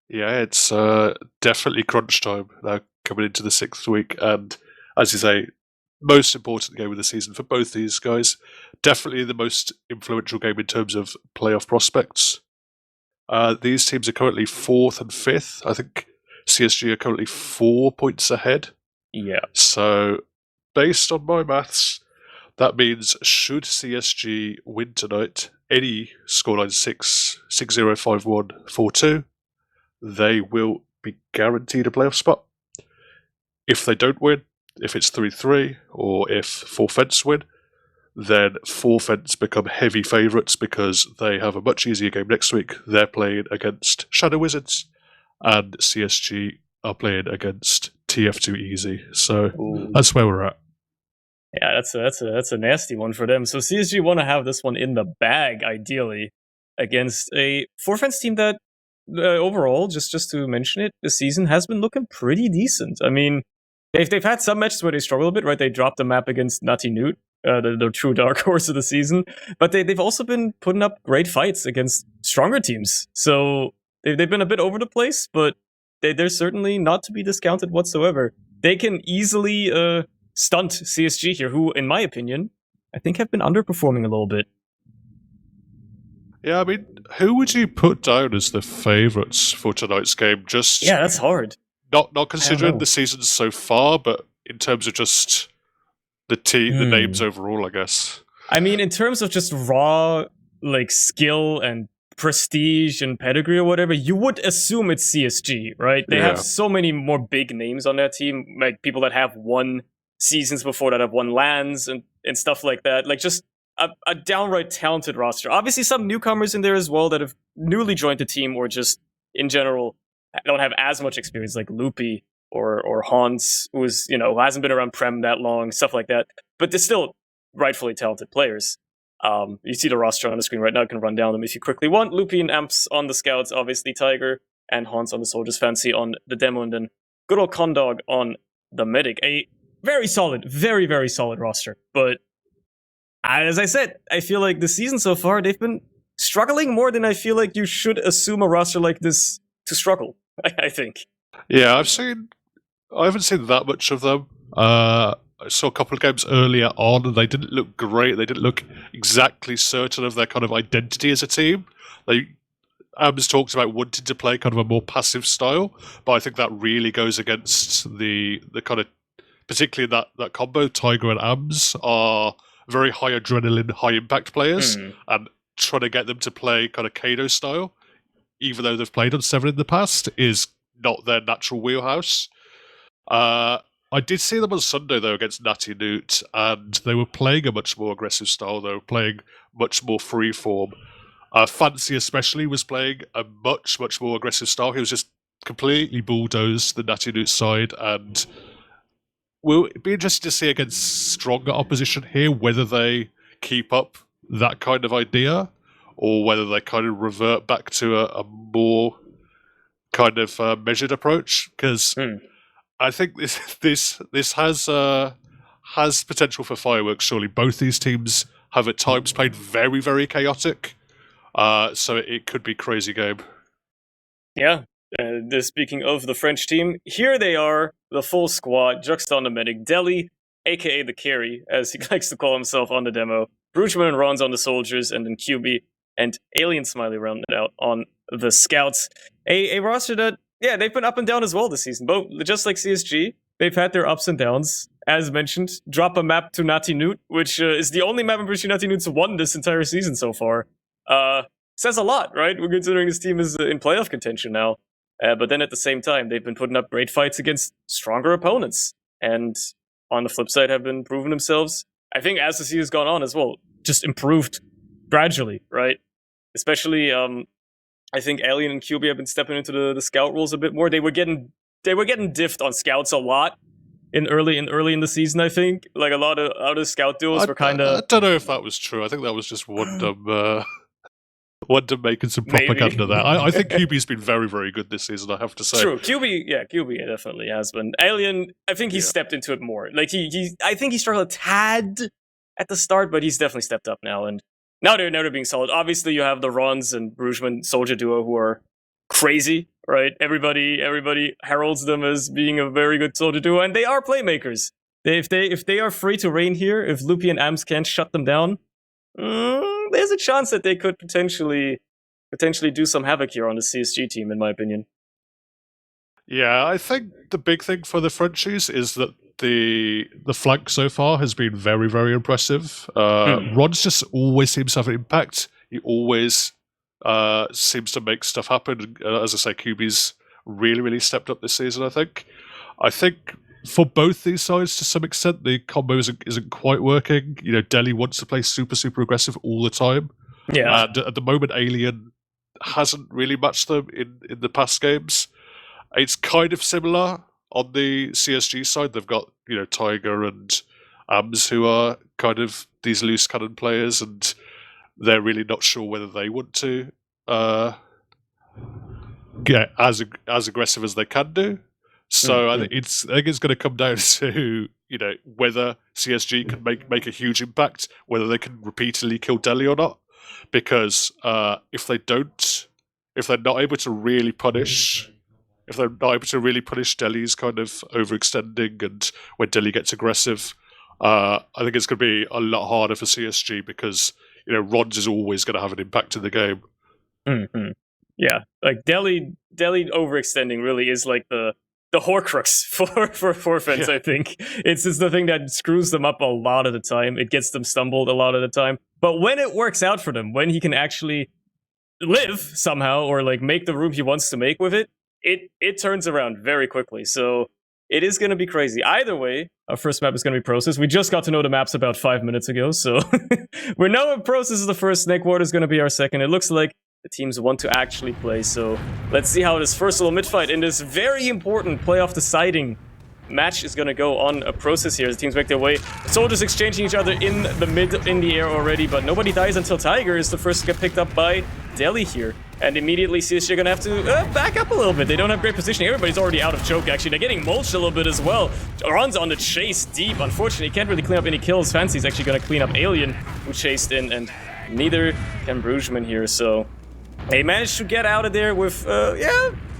Yeah, it's definitely crunch time now coming into the 6th week. And as you say, most important game of the season for both these guys. Definitely the most influential game in terms of playoff prospects. These teams are currently 4th and 5th. I think CSG are currently 4 points ahead. Yeah. So, based on my maths, that means should CSG win tonight, any scoreline 6-0, 5-1, 4-2, they will be guaranteed a playoff spot. If they don't win, if it's 3-3, or if Four Fence win, then Four Fence become heavy favourites because they have a much easier game next week. They're playing against Shadow Wizards, and CSG are playing against TF2 Easy. So that's where we're at. Yeah, that's a nasty one for them. So CSG want to have this one in the bag, ideally, against a Four Fence team that overall, just to mention it, this season has been looking pretty decent. I mean, they've had some matches where they struggle a bit, right? They dropped the map against Nutty Newt, the true dark horse of the season, but they've also been putting up great fights against stronger teams. So they've been a bit over the place, but they're certainly not to be discounted whatsoever. They can easily stunt CSG here, who, in my opinion, I think have been underperforming a little bit. Yeah, I mean, who would you put down as the favourites for tonight's game? Just that's hard. Not considering the season so far, but in terms of just the names overall, I guess. I mean, in terms of just raw like skill and prestige and pedigree or whatever, you would assume it's CSG, right? They have so many more big names on their team, like people that have won seasons before, that have won lands and stuff like that. Like just a downright talented roster. Obviously some newcomers in there as well that have newly joined the team or just in general don't have as much experience, like Loopy or Hans, who hasn't been around Prem that long, stuff like that. But they're still rightfully talented players. You see the roster on the screen right now. I can run down them if you quickly want. Loopy and Amps on the scouts, obviously Tiger, and Hans on the soldiers, Fancy on the demo, and then good old Condog on the medic. A very solid, very, very solid roster. But as I said, I feel like the season so far, they've been struggling more than I feel like you should assume a roster like this to struggle, I think. Yeah, I haven't seen that much of them. I saw a couple of games earlier on, and they didn't look great. They didn't look exactly certain of their kind of identity as a team. Abs talked about wanting to play kind of a more passive style, but I think that really goes against the kind of, particularly that combo. Tiger and Abs are very high adrenaline, high impact players, and trying to get them to play kind of Kano style, even though they've played on 7 in the past, is not their natural wheelhouse. I did see them on Sunday, though, against Natty Newt, and they were playing a much more aggressive style. They were playing much more free-form. Fancy especially was playing a much, much more aggressive style. He was just completely bulldozed the Natty Newt side, and we'll be interested to see against stronger opposition here whether they keep up that kind of idea or whether they kind of revert back to a more kind of measured approach, because I think this has potential for fireworks. Surely both these teams have at times played very, very chaotic, so it could be crazy game. Yeah. Speaking of the French team, here they are, the full squad: Juxta on the medic, Deli, aka the carry, as he likes to call himself on the demo, Bruchman and Ron's on the soldiers, and then QB and Alien Smiley rounded out on the scouts. A roster that, they've been up and down as well this season. But just like CSG, they've had their ups and downs. As mentioned, drop a map to Natty Newt, which is the only map in which Natty Newt's won this entire season so far. Says a lot, right? We're considering this team is in playoff contention now. But then at the same time, they've been putting up great fights against stronger opponents. And on the flip side, have been proving themselves, I think, as the season's gone on as well, just improved gradually, right? Especially, I think Alien and QB have been stepping into the scout roles a bit more. They were getting diffed on scouts a lot early in the season. I think like a lot of scout duels were kind of. I don't know if that was true. I think that was just one dumb making some propaganda there. I think QB's been very, very good this season, I have to say. True, QB definitely has been. Alien, I think he stepped into it more. Like I think he struggled a tad at the start, but he's definitely stepped up now. And now they're being solid. Obviously, you have the Rons and Bruchman soldier duo who are crazy, right? Everybody heralds them as being a very good soldier duo, and they are playmakers. If they are free to reign here, if Loopy and Ams can't shut them down, there's a chance that they could potentially do some havoc here on the CSG team, in my opinion. Yeah, I think the big thing for the Frenchies is that the flank so far has been very, very impressive. Rod's just always seems to have an impact. He always seems to make stuff happen. As I say, QB's really, really stepped up this season, I think. I think for both these sides, to some extent, the combo isn't quite working. You know, Delhi wants to play super, super aggressive all the time. Yeah. And at the moment, Alien hasn't really matched them in the past games. It's kind of similar on the CSG side. They've got, you know, Tiger and Ams, who are kind of these loose cannon players, and they're really not sure whether they want to get as aggressive as they can do. So I think it's going to come down to, you know, whether CSG can make a huge impact, whether they can repeatedly kill Delhi or not. Because if they're not able to really punish. If they're not able to really punish Delhi's kind of overextending and when Delhi gets aggressive, I think it's going to be a lot harder for CSG because, you know, Rons is always going to have an impact in the game. Yeah, like Delhi overextending really is like the Horcrux for Fence. Yeah. I think it's just the thing that screws them up a lot of the time. It gets them stumbled a lot of the time. But when it works out for them, when he can actually live somehow or like make the room he wants to make with it, it turns around very quickly. So it is going to be crazy. Either way, our first map is going to be Process. We just got to know the maps about 5 minutes ago, so we know Process is the first, Snakewater is going to be our second. It looks like the teams want to actually play, so let's see how this first little mid-fight in this very important playoff deciding match is going to go on a Process here as the teams make their way. Soldiers exchanging each other in the air already, but nobody dies until Tiger is the first to get picked up by Delhi here. And immediately CSG are going to have to back up a little bit. They don't have great positioning. Everybody's already out of choke, actually. They're getting mulched a little bit as well. Ron's on the chase deep. Unfortunately, he can't really clean up any kills. Fancy's actually going to clean up Alien, who chased in, and neither can Brugeman here. So they managed to get out of there with,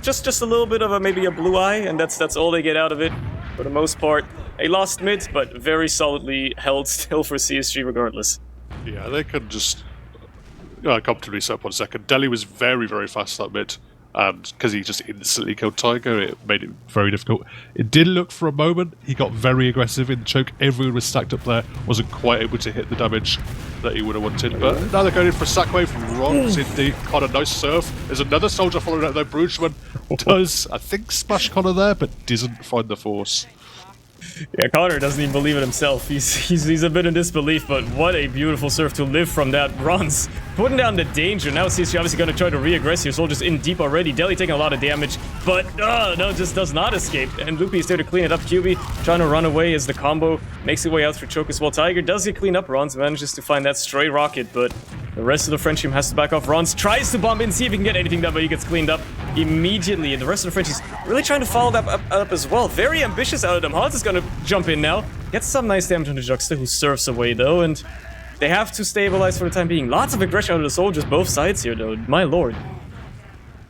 just a little bit of maybe a blue eye, and that's all they get out of it. For the most part, a lost mid, but very solidly held still for CSG regardless. Yeah, they could just comfortably set up on second. Delhi was very, very fast that mid, and because he just instantly killed Tiger, it made it very difficult. It did look for a moment, he got very aggressive in the choke. Everyone was stacked up there, wasn't quite able to hit the damage that he would have wanted, but now they're going in for a sack wave from Ron. Indeed, Connor, nice serve. There's another soldier following out there. Brugeman does, I think, smash Connor there, but doesn't find the force. Yeah, Connor doesn't even believe it himself. He's a bit in disbelief, but what a beautiful serve to live from that. Ron's putting down the danger. Now CSG obviously going to try to re-aggress here. Soldiers in deep already. Delhi taking a lot of damage, but no, just does not escape. And Loopy is there to clean it up. QB trying to run away as the combo makes its way out through choke as well. Tiger does get cleaned up. Ron's manages to find that stray rocket, but the rest of the French team has to back off. Ron's tries to bomb in, see if he can get anything done, but he gets cleaned up immediately. And the rest of the Frenchies really trying to follow that up as well. Very ambitious out of them. Hans is going to jump in now. Gets some nice damage on the Juxta, who surfs away though, and they have to stabilize for the time being. Lots of aggression out of the soldiers, both sides here though. My lord.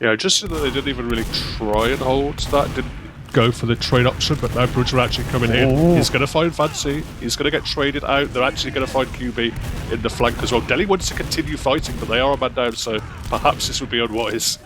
Yeah, just so that they didn't even really try and hold that, didn't go for the trade option, but now Bruger actually coming in. He's going to find Fancy, he's going to get traded out. They're actually going to find QB in the flank as well. Delhi wants to continue fighting, but they are a man down, so perhaps this would be unwise.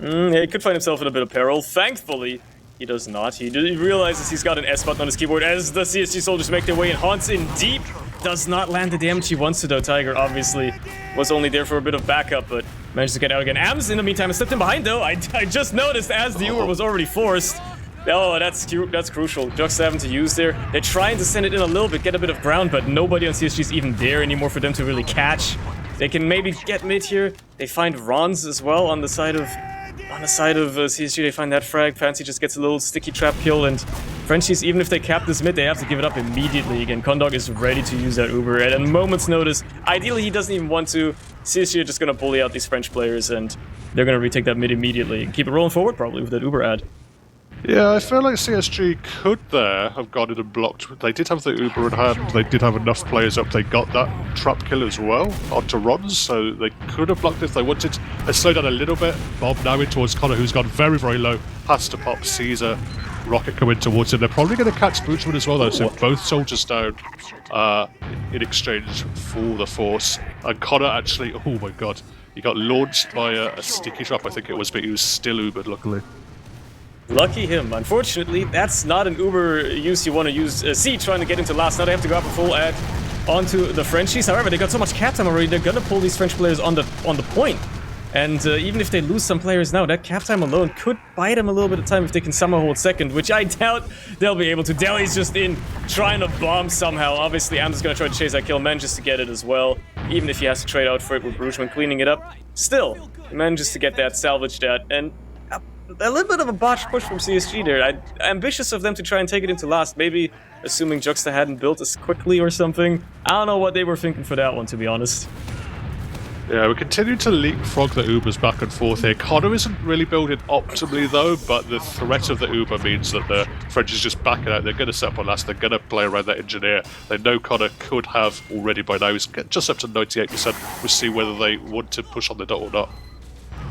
Yeah, he could find himself in a bit of peril. Thankfully, he does not. He realizes he's got an S button on his keyboard as the CSG soldiers make their way in. Haunts in deep. Does not land the damage he wants to though. Tiger obviously was only there for a bit of backup, but managed to get out again. Ams in the meantime has slipped in behind though. I just noticed as the Uber was already forced. Oh, that's crucial. Juxta having to use there. They're trying to send it in a little bit, get a bit of ground, but nobody on CSG is even there anymore for them to really catch. They can maybe get mid here. They find Rons as well on the side of CSG. They find that frag. Fancy just gets a little sticky trap kill, and Frenchies, even if they cap this mid, they have to give it up immediately. Again, Condog is ready to use that Uber at a moment's notice. Ideally, he doesn't even want to. CSG are just going to bully out these French players, and they're going to retake that mid immediately. Keep it rolling forward, probably, with that Uber ad. Yeah, I feel like CSG could there have gone in and blocked. They did have the Uber in hand. They did have enough players up. They got that trap kill as well onto Rons, so they could have blocked if they wanted. They slowed down a little bit. Bob now in towards Connor, who's gone very, very low. Has to pop. Sees a rocket coming towards him. They're probably going to catch Boochman as well, though. So both soldiers down in exchange for the force. And Connor actually, oh my god, he got launched by a sticky trap, I think it was, but he was still Ubered, luckily. Lucky him. Unfortunately, that's not an Uber use you want to use. C trying to get into last. Now they have to go up a full ad onto the Frenchies. However, they got so much cap time already, they're gonna pull these French players on the point. And even if they lose some players now, that cap time alone could buy them a little bit of time if they can somehow hold second, which I doubt they'll be able to. Deli's just in, trying to bomb somehow. Obviously, Ams is going to try to chase that kill, manages to get it as well. Even if he has to trade out for it with Bruchman cleaning it up. Still, he manages to get that, salvage that, and a little bit of a botched push from CSG there. Ambitious of them to try and take it into last, maybe assuming Juxta hadn't built as quickly or something. I don't know what they were thinking for that one, to be honest. Yeah, we continue to leapfrog the Ubers back and forth here. Connor isn't really building optimally though, but the threat of the Uber means that the French is just backing out. They're going to set up on last, they're going to play around that engineer. They know Connor could have already by now. He's just up to 98%. We'll see whether they want to push on the dot or not.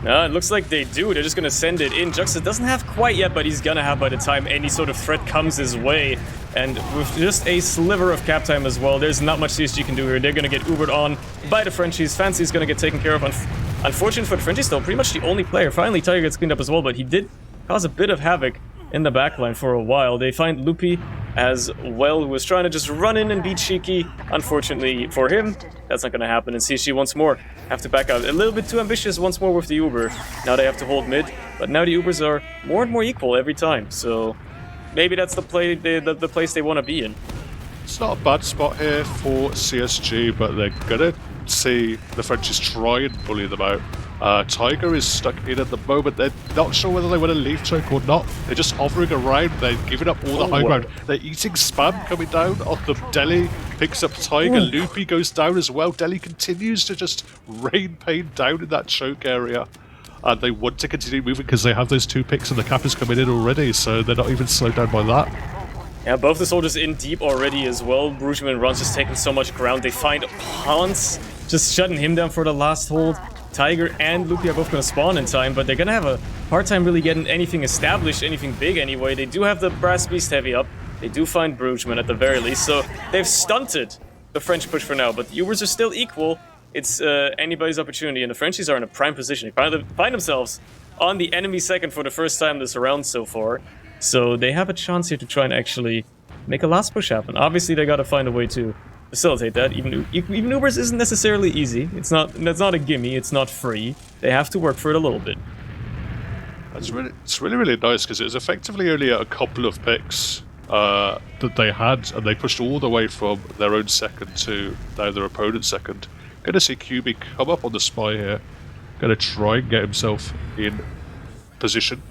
No, it looks like they do. They're just going to send it in. Juxta doesn't have quite yet, but he's going to have by the time any sort of threat comes his way. And with just a sliver of cap time as well, there's not much CSG can do here. They're going to get Ubered on by the Frenchies. Fancy's going to get taken care of. Unfortunate for the Frenchies, though, pretty much the only player. Finally, Tiger gets cleaned up as well, but he did cause a bit of havoc in the backline for a while. They find Loopy as well, who was trying to just run in and be cheeky. Unfortunately for him, that's not going to happen, and CSG once more have to back out. A little bit too ambitious once more with the Uber. Now they have to hold mid, but now the Ubers are more and more equal every time, so maybe that's the place they want to be in. It's not a bad spot here for CSG, but they're going to see the Frenchies try and bully them out. Tiger is stuck in at the moment. They're not sure whether they want to leave choke or not. They're just hovering around. They're giving up all the high ground. They're eating spam coming down on them. Deli picks up Tiger. Loopy goes down as well. Deli continues to just rain pain down in that choke area. And they want to continue moving because they have those 2 picks and the cap is coming in already, so they're not even slowed down by that. Yeah, both the soldiers in deep already as well. Bruchman and Ron's just taking so much ground. They find Hans just shutting him down for the last hold. Tiger and Loopy are both going to spawn in time, but they're going to have a hard time really getting anything established, anything big anyway. They do have the Brass Beast heavy up. They do find Bruchman at the very least, so they've stunted the French push for now, but the Ubers are still equal. It's anybody's opportunity, and the Frenchies are in a prime position. They find themselves on the enemy second for the first time this round so far, so they have a chance here to try and actually make a last push happen. Obviously, they got to find a way to facilitate that. Even Ubers isn't necessarily easy. It's not a gimme. It's not free. They have to work for it a little bit. It's really nice because it was effectively only a couple of picks that they had, and they pushed all the way from their own second to now their opponent's second. Going to see QB come up on the spy here. Going to try and get himself in position.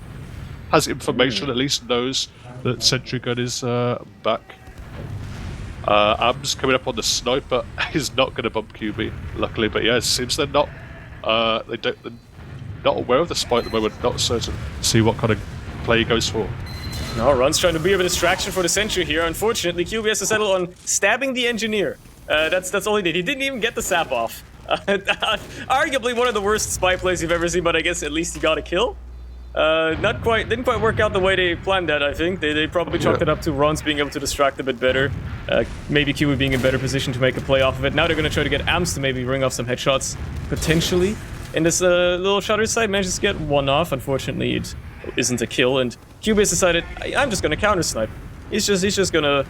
Has information, at least knows that Sentry Gun is back. Ams coming up on the sniper is not going to bump QB, luckily, but yeah, it seems they're not they're not aware of the spy at the moment, not certain. See what kind of play he goes for. No, Run's trying to be a distraction for the Sentry here. Unfortunately, QB has to settle on stabbing the engineer. That's all he did. He didn't even get the sap off. Arguably one of the worst spy plays you've ever seen, but I guess at least he got a kill. Didn't quite work out the way they planned that, I think. They probably chalked it up to Rons being able to distract a bit better. Maybe QB being in better position to make a play off of it. Now they're going to try to get Ams to maybe ring off some headshots, potentially. In this little shutter side, manages to get one off. Unfortunately, it isn't a kill, and QB has decided, I'm just going to counter snipe. He's just gonna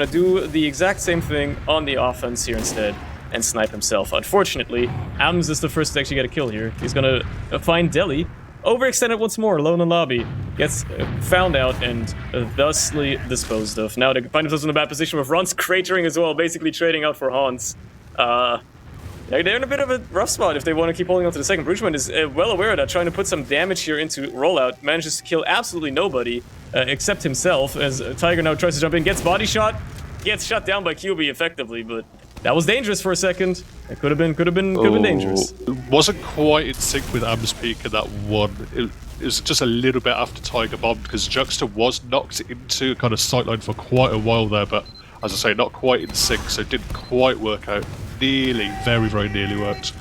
do the exact same thing on the offense here instead and snipe himself. Unfortunately, Ams is the first to actually get a kill here. He's gonna find Deli. Overextended once more, alone in lobby. Gets found out and thusly disposed of. Now they find themselves in a bad position with Ron's cratering as well, basically trading out for Hans. They're in a bit of a rough spot if they want to keep holding on to the second. Bruchman is well aware of that, trying to put some damage here into rollout. Manages to kill absolutely nobody except himself, as Tiger now tries to jump in, gets body shot, gets shut down by QB effectively, but That was dangerous for a second. It could have been dangerous. It wasn't quite in sync with Am's peak in that one. It was just a little bit after Tiger bombed because Juxta was knocked into kind of sightline for quite a while there, but as I say, not quite in sync, so it didn't quite work out. Nearly, very, very nearly worked.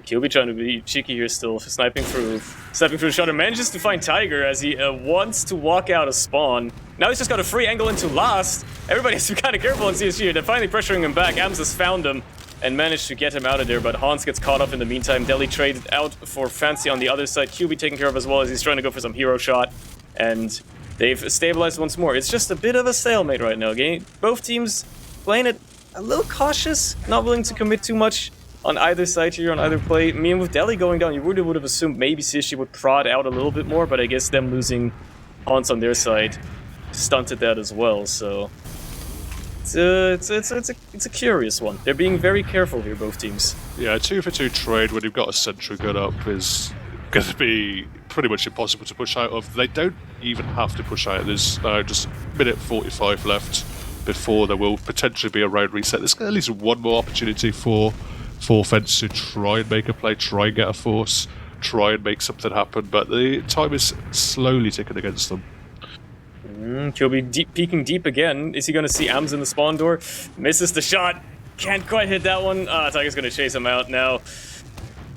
Kilby trying to be cheeky here still, stepping through the shutter, manages to find Tiger as he wants to walk out of spawn. Now he's just got a free angle into last. Everybody has to be kind of careful on CSG. They're finally pressuring him back. Ams has found him and managed to get him out of there, but Hans gets caught up in the meantime. Deli traded out for Fancy on the other side. QB taken care of as well as he's trying to go for some hero shot, and they've stabilized once more. It's just a bit of a stalemate right now. Both teams playing it a little cautious, not willing to commit too much on either side here, on either play. I mean, with Deli going down, you really would have assumed maybe CSG would prod out a little bit more, but I guess them losing Hans on their side stunted that as well, so it's a curious one. They're being very careful here, both teams. Yeah, 2-for-2 trade when you've got a sentry gun up is going to be pretty much impossible to push out of. They don't even have to push out. There's just minute 45 left before there will potentially be a round reset. There's at least one more opportunity for Fence to try and make a play, try and get a force, try and make something happen, but the time is slowly ticking against them. Kilby peeking deep again. Is he going to see Ams in the spawn door? Misses the shot. Can't quite hit that one. Tiger's going to chase him out now.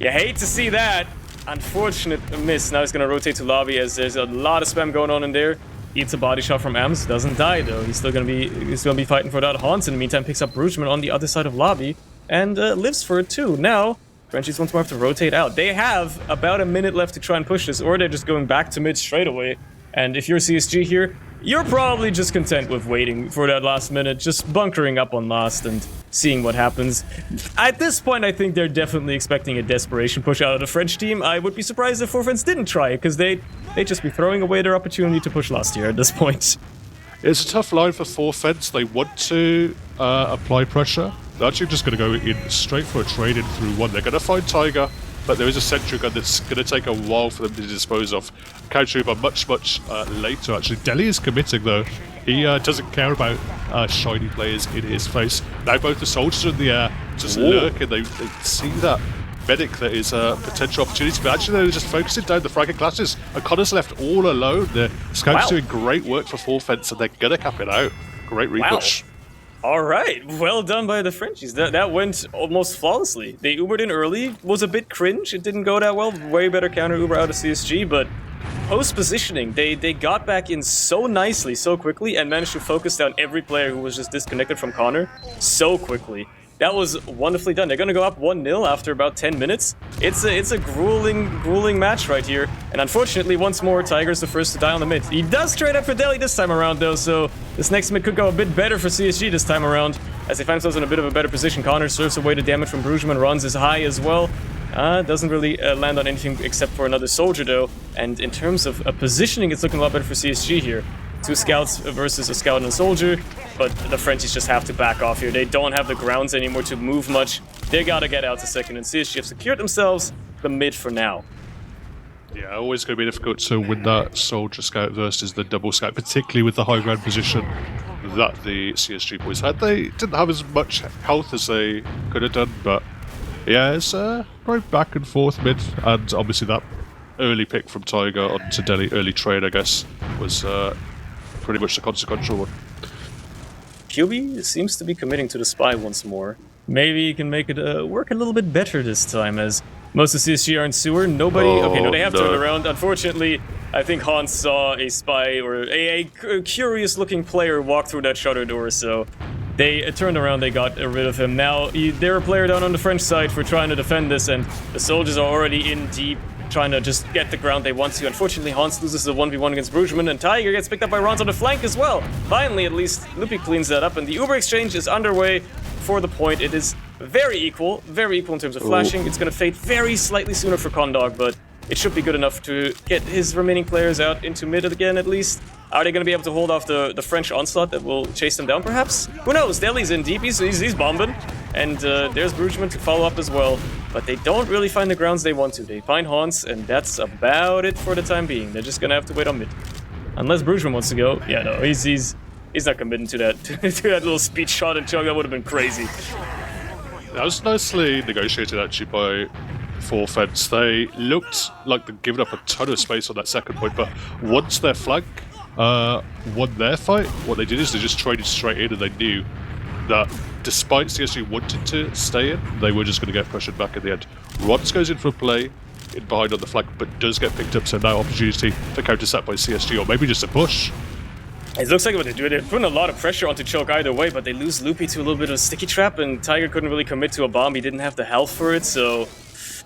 You hate to see that. Unfortunate miss. Now he's going to rotate to lobby as there's a lot of spam going on in there. Eats a body shot from Ams. Doesn't die though. He's still going to be fighting for that. Hans in the meantime picks up Bruchman on the other side of lobby and lives for it too. Now Frenchies once more have to rotate out. They have about a minute left to try and push this, or they're just going back to mid straight away. And if you're CSG here, you're probably just content with waiting for that last minute, just bunkering up on last and seeing what happens. At this point, I think they're definitely expecting a desperation push out of the French team. I would be surprised if 4Fence didn't try it, because they'd just be throwing away their opportunity to push last year at this point. It's a tough line for 4Fence. They want to apply pressure. They're actually just going to go in straight for a trade-in through one. They're going to find Tiger, but there is a sentry gun that's going to take a while for them to dispose of. Counter Uber much later, actually. Deli is committing, though. He doesn't care about shiny players in his face. Now both the soldiers are in the air, just lurking. They see that medic that is a potential opportunity, but actually they're just focusing down the fragging classes. And Connor's left all alone. The scouts doing great work for 4Fence, and they're going to cap it out. Great repush. Wow. All right, well done by the Frenchies. That went almost flawlessly. They Ubered in early, was a bit cringe. It didn't go that well. Way better counter Uber out of CSG, but post positioning, they got back in so nicely, so quickly, and managed to focus down every player who was just disconnected from Connor so quickly. That was wonderfully done. They're going to go up 1-0 after about 10 minutes. It's a grueling match right here. And unfortunately, once more, Tiger's the first to die on the mid. He does trade up for Deli this time around, though, so this next mid could go a bit better for CSG this time around, as they find themselves in a bit of a better position. Connor serves away the damage from Brugeman, runs is high as well. Doesn't really land on anything except for another soldier, though. And in terms of positioning, it's looking a lot better for CSG here. 2 scouts versus a scout and a soldier, but the Frenchies just have to back off here. They don't have the grounds anymore to move much. They gotta get out to second, and CSG have secured themselves the mid for now. Yeah, always going to be difficult to win that soldier scout versus the double scout, particularly with the high ground position that the CSG boys had. They didn't have as much health as they could have done, but yeah, it's right back and forth mid, and obviously that early pick from Tiger onto Deli, early trade, I guess, was pretty much the consequential one. QB seems to be committing to the spy once more. Maybe he can make it work a little bit better this time, as most of CSG are in sewer. Nobody... okay, no, they have turned around. Unfortunately, I think Hans saw a spy or a curious-looking player walk through that shutter door, so they turned around, they got rid of him. Now, they're a player down on the French side for trying to defend this, and the soldiers are already in deep, trying to just get the ground they want to. Unfortunately, Hans loses the 1v1 against Brugeman, and Tiger gets picked up by Rons on the flank as well. Finally, at least, Loopy cleans that up, and the Uber exchange is underway for the point. It is very equal in terms of flashing. It's going to fade very slightly sooner for Condog, but it should be good enough to get his remaining players out into mid again, at least. Are they going to be able to hold off the French onslaught that will chase them down, perhaps? Who knows? Deli's in deep, he's bombing. And there's Brugeman to follow up as well. But they don't really find the grounds they want to. They find Hans, and that's about it for the time being. They're just going to have to wait on mid. Unless Brugeman wants to go. Yeah, no, he's He's not committing to that to that little speed shot and choke. That would have been crazy. That was nicely negotiated actually by Forfence. They looked like they'd given up a ton of space on that second point, but once their flank won their fight, what they did is they just traded straight in, and they knew that despite CSG wanting to stay in, they were just going to get pressured back at the end. Rods goes in for a play in behind on the flank, but does get picked up, so now opportunity for counter-set by CSG, or maybe just a push. It looks like what they do. They're putting a lot of pressure onto Choke either way, but they lose Loopy to a little bit of a sticky trap, and Tiger couldn't really commit to a bomb. He didn't have the health for it, so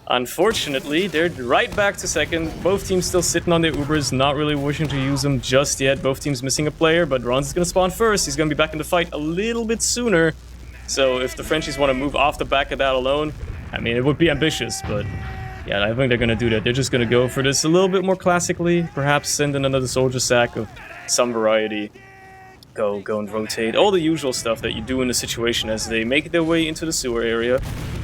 unfortunately, they're right back to second. Both teams still sitting on their Ubers, not really wishing to use them just yet. Both teams missing a player, but Ron's is going to spawn first. He's going to be back in the fight a little bit sooner. So if the Frenchies want to move off the back of that alone, I mean, it would be ambitious, but yeah, I think they're going to do that. They're just going to go for this a little bit more classically. Perhaps send in another soldier sack of some variety. Go and rotate. All the usual stuff that you do in a situation as they make their way into the sewer area.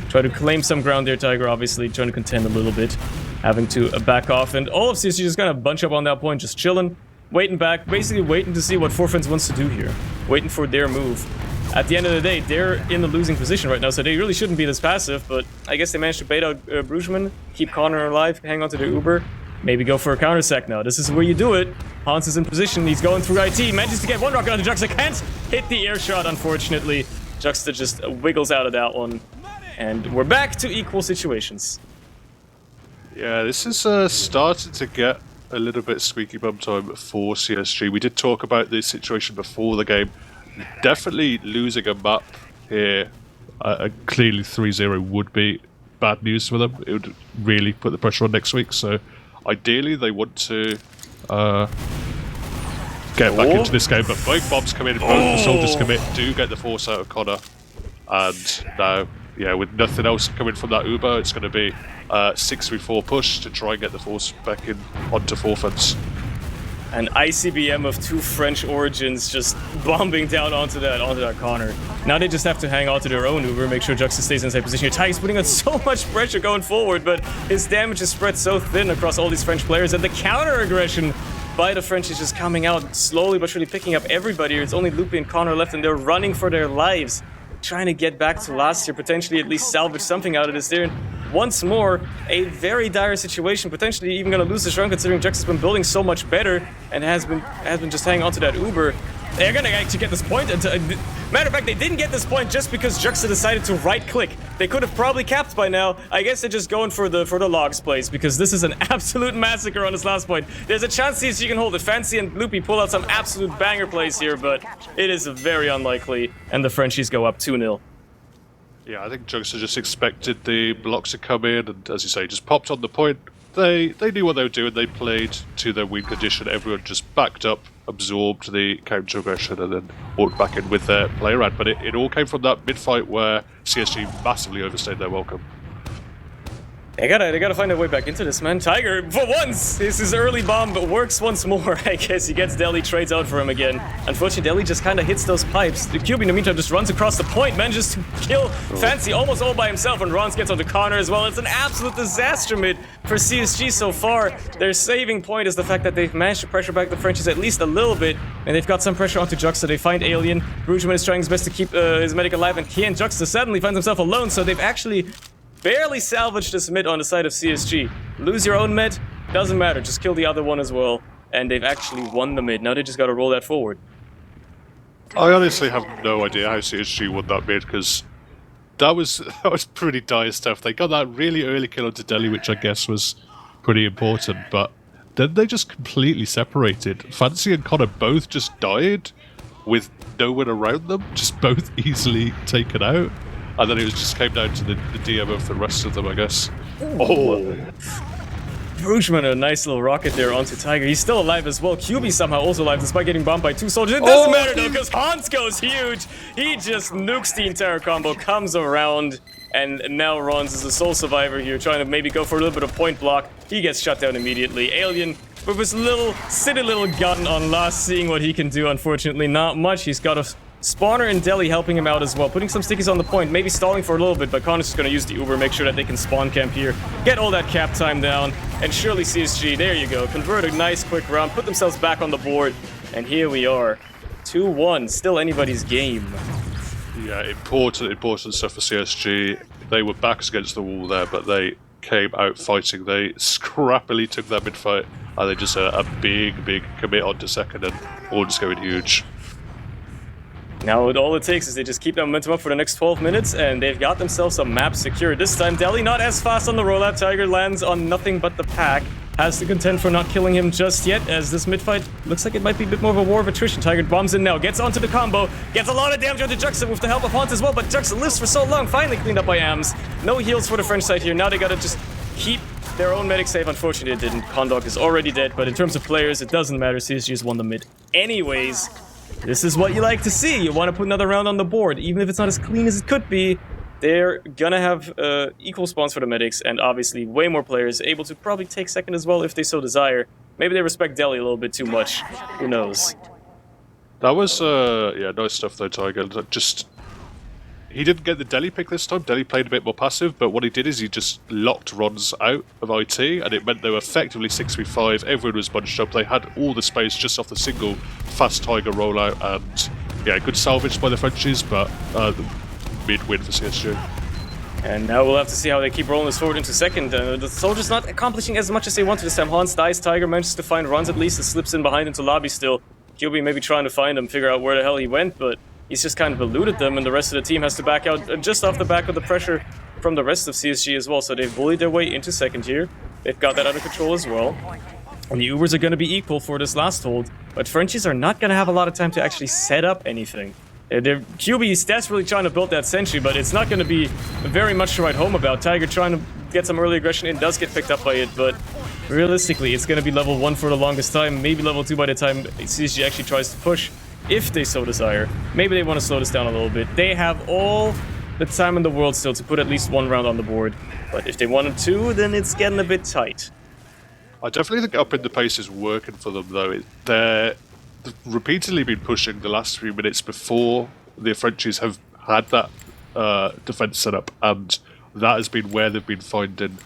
Try to claim some ground there, Tiger, obviously. Trying to contend a little bit. Having to back off. And all of CSG just kind of bunch up on that point, just chilling. Waiting back. Basically waiting to see what Forfence wants to do here. Waiting for their move. At the end of the day, they're in the losing position right now, so they really shouldn't be this passive, but I guess they managed to bait out Brugman, keep Connor alive, hang on to their Uber, maybe go for a counter sec now. This is where you do it. Hans is in position, he's going through IT, manages to get one rocket onto Juxta, can't hit the air shot, unfortunately. Juxta just wiggles out of that one, and we're back to equal situations. Yeah, this is starting to get a little bit squeaky bum time for CSG. We did talk about this situation before the game. Definitely losing a map here, clearly 3-0 would be bad news for them. It would really put the pressure on next week, so ideally they want to get back into this game, but both bombs come in, both the soldiers commit, do get the force out of Connor, and now, yeah, with nothing else coming from that Uber, it's going to be 6-3-4 push to try and get the force back in onto Forfence. An ICBM of two French origins just bombing down onto that Connor. Now they just have to hang on to their own Uber, make sure Juxta stays in the same position. Your Tiger's putting on so much pressure going forward, but his damage is spread so thin across all these French players that the counter-aggression by the French is just coming out slowly but surely, picking up everybody. It's only Loopy and Connor left, and they're running for their lives, trying to get back to last year, potentially at least salvage something out of this. They're once more a very dire situation, potentially even going to lose this run considering Juxta's been building so much better and has been just hanging on to that Uber. They're going to actually get this point. Matter of fact, they didn't get this point just because Juxta decided to right-click. They could have probably capped by now. I guess they're just going for the logs place because this is an absolute massacre on this last point. There's a chance CSG can hold it. Fancy and Loopy pull out some absolute banger plays here, but it is very unlikely, and the Frenchies go up 2-0. Yeah, I think Juxta just expected the blocks to come in, and as you say, just popped on the point. They knew what they were doing, they played to their win condition, everyone just backed up, absorbed the counter-aggression, and then walked back in with their play around. But it all came from that mid-fight where CSG massively overstayed their welcome. They gotta find their way back into this, man. Tiger, for once, this is early bomb, but works once more. I guess he gets Deli, trades out for him again. Unfortunately, Deli just kind of hits those pipes. The QB, in the meantime, just runs across the point, manages to kill Fancy almost all by himself, and Rons gets onto Connor as well. It's an absolute disaster mid for CSG so far. Their saving point is the fact that they've managed to pressure back the Frenchies at least a little bit, and they've got some pressure onto Juxta. They find Alien. Brugman is trying his best to keep his medic alive, and he and Juxta suddenly finds himself alone, so they've actually barely salvaged this mid on the side of CSG. Lose your own mid, doesn't matter, just kill the other one as well. And they've actually won the mid. Now they just gotta roll that forward. I honestly have no idea how CSG won that mid, because that was pretty dire stuff. They got that really early kill onto Deli, which I guess was pretty important, but then they just completely separated. Fancy and Connor both just died with no one around them, just both easily taken out. And then it just came down to the DM of the rest of them, I guess. Oh! Brugman, a nice little rocket there onto Tiger. He's still alive as well. QB somehow also alive despite getting bombed by two soldiers. It doesn't matter though, because Hans goes huge. He just nukes the entire combo, comes around, and now Rons is the sole survivor here, trying to maybe go for a little bit of point block. He gets shut down immediately. Alien with his little silly little gun on last, seeing what he can do. Unfortunately, not much. He's got a Spawner and Deli helping him out as well, putting some stickies on the point, maybe stalling for a little bit, but Connor's just going to use the Uber, make sure that they can spawn camp here, get all that cap time down, and surely CSG, there you go, convert a nice quick round, put themselves back on the board, and here we are. 2-1. Still anybody's game. Yeah, important stuff for CSG. They were backs against the wall there, but they came out fighting. They scrappily took that mid-fight, and they just a big commit onto second, and all just going huge. Now all it takes is they just keep that momentum up for the next 12 minutes, and they've got themselves a map secured. This time, Deli not as fast on the rollout. Tiger lands on nothing but the pack. Has to contend for not killing him just yet, as this mid-fight looks like it might be a bit more of a war of attrition. Tiger bombs in now, gets onto the combo, gets a lot of damage onto Juxta with the help of Haunt as well, but Juxta lives for so long, finally cleaned up by Ams. No heals for the French side here. Now they gotta just keep their own medic safe. Unfortunately, it didn't. Kondok is already dead, but in terms of players, it doesn't matter. CSG has won the mid. Anyways, this is what you like to see. You want to put another round on the board, even if it's not as clean as it could be. They're gonna have equal spawns for the medics, and obviously way more players able to probably take second as well if they so desire. Maybe they respect Deli a little bit too much. Who knows? That was yeah, nice stuff though, Tiger. He didn't get the Deli pick this time. Deli played a bit more passive, but what he did is he just locked Rons out of IT, and it meant they were effectively 6v5. Everyone was bunched up. They had all the space just off the single fast Tiger rollout, and yeah, good salvage by the Frenchies, but mid-win for CSG. And now we'll have to see how they keep rolling this forward into second. The soldiers not accomplishing as much as they wanted this time. Hans dies, Tiger manages to find Rons at least, and slips in behind into lobby still. QB maybe trying to find him, figure out where the hell he went, but he's just kind of eluded them, and the rest of the team has to back out just off the back of the pressure from the rest of CSG as well. So they've bullied their way into second here. They've got that under control as well. And the Ubers are going to be equal for this last hold, but Frenchies are not going to have a lot of time to actually set up anything. QB is desperately trying to build that sentry, but it's not going to be very much to write home about. Tiger trying to get some early aggression in, does get picked up by it, but realistically, it's going to be level 1 for the longest time, maybe level 2 by the time CSG actually tries to push, if they so desire. Maybe they want to slow this down a little bit. They have all the time in the world still to put at least one round on the board, but if they wanted to, then it's getting a bit tight. I definitely think upping the pace is working for them, though. They've repeatedly been pushing the last few minutes before the Frenchies have had that defense set up, and that has been where they've been finding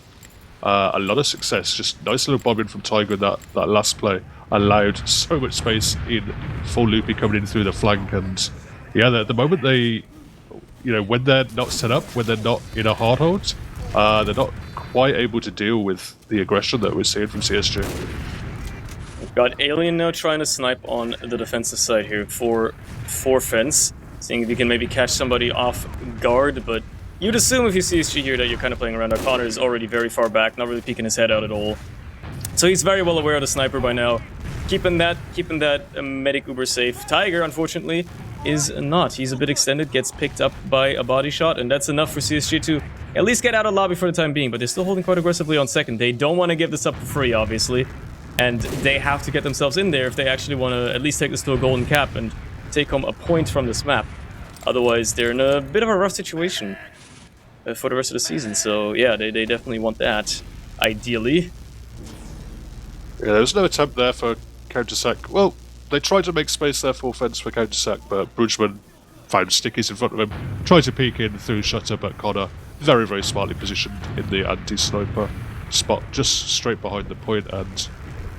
a lot of success. Just nice little bombing from Tiger in that last play allowed so much space in full loopy coming in through the flank, and yeah, at the moment they, when they're not set up, when they're not in a hard hold, they're not quite able to deal with the aggression that we're seeing from CSG. We've got Alien now trying to snipe on the defensive side here for fence, seeing if you can maybe catch somebody off guard, but you'd assume if you see CSG here that you're kind of playing around. Connor is already very far back, not really peeking his head out at all. So he's very well aware of the sniper by now, keeping that medic uber safe. Tiger, unfortunately, is not. He's a bit extended, gets picked up by a body shot, and that's enough for CSG to at least get out of lobby for the time being, but they're still holding quite aggressively on second. They don't want to give this up for free, obviously, and they have to get themselves in there if they actually want to at least take this to a golden cap and take home a point from this map. Otherwise, they're in a bit of a rough situation for the rest of the season, so yeah, they definitely want that, ideally. Yeah, there was no attempt there for counter-sack. Well, they tried to make space there for offense for counter-sack, but Brugman found stickies in front of him, tried to peek in through shutter, but Connor very, very smartly positioned in the anti-sniper spot, just straight behind the point, and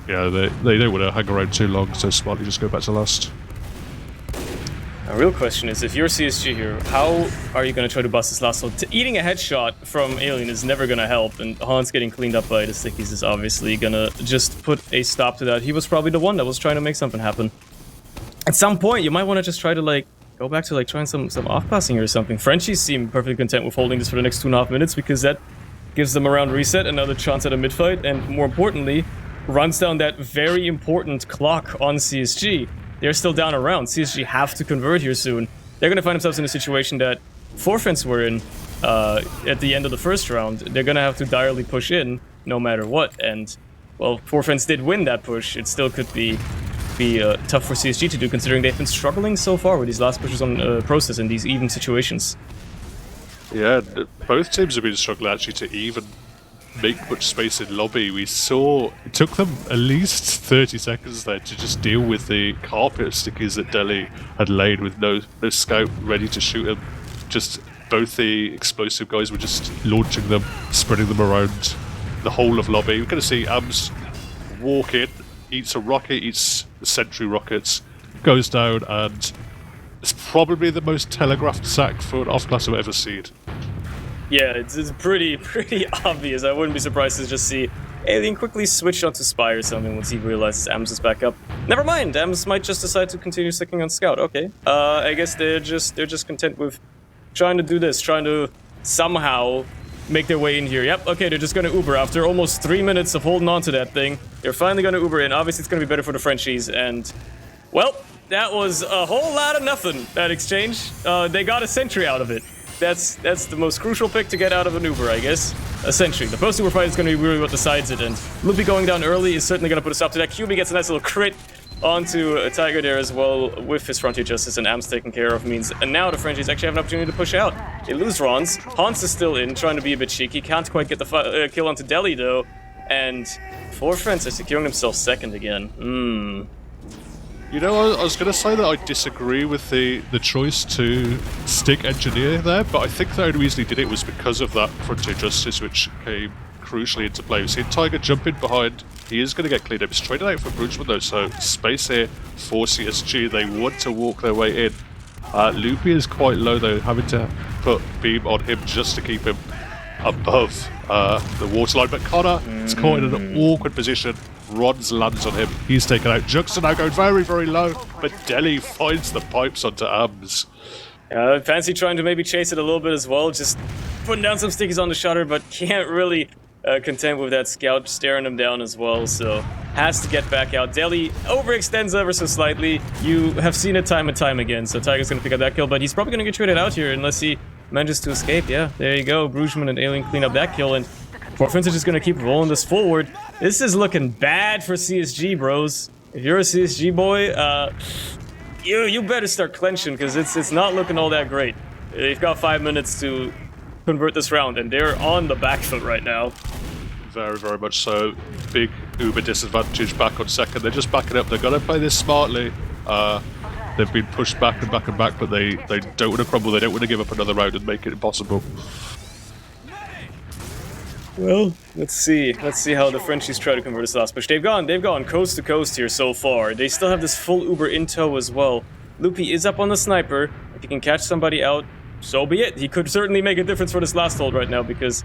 yeah, they don't want to hang around too long, so smartly just go back to last. A real question is, if you're CSG here, how are you going to try to bust this last hold? Eating a headshot from Alien is never going to help, and Hans getting cleaned up by the stickies is obviously going to just put a stop to that. He was probably the one that was trying to make something happen. At some point, you might want to just try to, go back to, trying some off-passing or something. Frenchies seem perfectly content with holding this for the next 2.5 minutes, because that gives them a round reset, another chance at a mid-fight, and more importantly, runs down that very important clock on CSG. They're still down a round. CSG have to convert here soon. They're going to find themselves in a situation that Forfence were in at the end of the first round. They're going to have to direly push in no matter what. And, well, Forfence did win that push. It still could be tough for CSG to do, considering they've been struggling so far with these last pushes on Process in these even situations. Yeah, both teams have been struggling actually to even make much space in lobby. We saw it took them at least 30 seconds there to just deal with the carpet stickies that Deli had laid with no scout ready to shoot him. Just both the explosive guys were just launching them, spreading them around the whole of lobby. We're going to see Ams walk in, eats a rocket, eats the sentry rockets, goes down, and it's probably the most telegraphed sack for an off-class I've ever seen. Yeah, it's pretty obvious. I wouldn't be surprised to just see Alien quickly switch onto Spy or something once he realizes Ams is back up. Never mind, Ams might just decide to continue sticking on Scout. Okay, I guess they're just content with trying to do this, trying to somehow make their way in here. Yep, okay, they're just gonna Uber after almost 3 minutes of holding on to that thing. They're finally gonna Uber in. Obviously, it's gonna be better for the Frenchies, and well, that was a whole lot of nothing, that exchange. They got a sentry out of it. That's the most crucial pick to get out of an Uber, I guess. A sentry. The post-Uber fight is going to be really what decides it, and Loopy going down early is certainly going to put a stop to that. QB gets a nice little crit onto a Tiger there as well, with his Frontier Justice, and Am's taken care of means, and now the Frenchies actually have an opportunity to push out. They lose Rons. Hans is still in, trying to be a bit cheeky. Can't quite get the kill onto Delhi, though, and 4 friends are securing themselves second again. You know, I was going to say that I disagree with the choice to stick Engineer there, but I think the only reason he did it was because of that Frontier Justice, which came crucially into play. We've seen Tiger jump in behind. He is going to get cleaned up. He's traded out for Brugman, though, so space here for CSG. They want to walk their way in. Loopy is quite low, though, having to put Beam on him just to keep him above the waterline. But Connor is caught in an awkward position. Rons lands on him. He's taken out. Juxta now going very, very low, but Delhi finds the pipes onto Ams. Fancy trying to maybe chase it a little bit as well, just putting down some stickies on the shutter, but can't really contend with that Scout staring him down as well, so has to get back out. Delhi overextends ever so slightly. You have seen it time and time again, so Tiger's going to pick up that kill, but he's probably going to get traded out here unless he manages to escape. Yeah, there you go. Brugman and Alien clean up that kill, and Forfins are just going to keep rolling this forward. This is looking bad for CSG, bros. If you're a CSG boy, you better start clenching, because it's not looking all that great. They've got 5 minutes to convert this round, and they're on the back foot right now. Very, very much so. Big Uber disadvantage back on second. They're just backing up. They're going to play this smartly. They've been pushed back and back and back, but they don't want to crumble. They don't want to give up another round and make it impossible. Well, let's see how the Frenchies try to convert this last push. They've gone coast to coast here so far. They still have this full Uber in tow as well. Loopy is up on the sniper. If he can catch somebody out, so be it. He could certainly make a difference for this last hold right now, because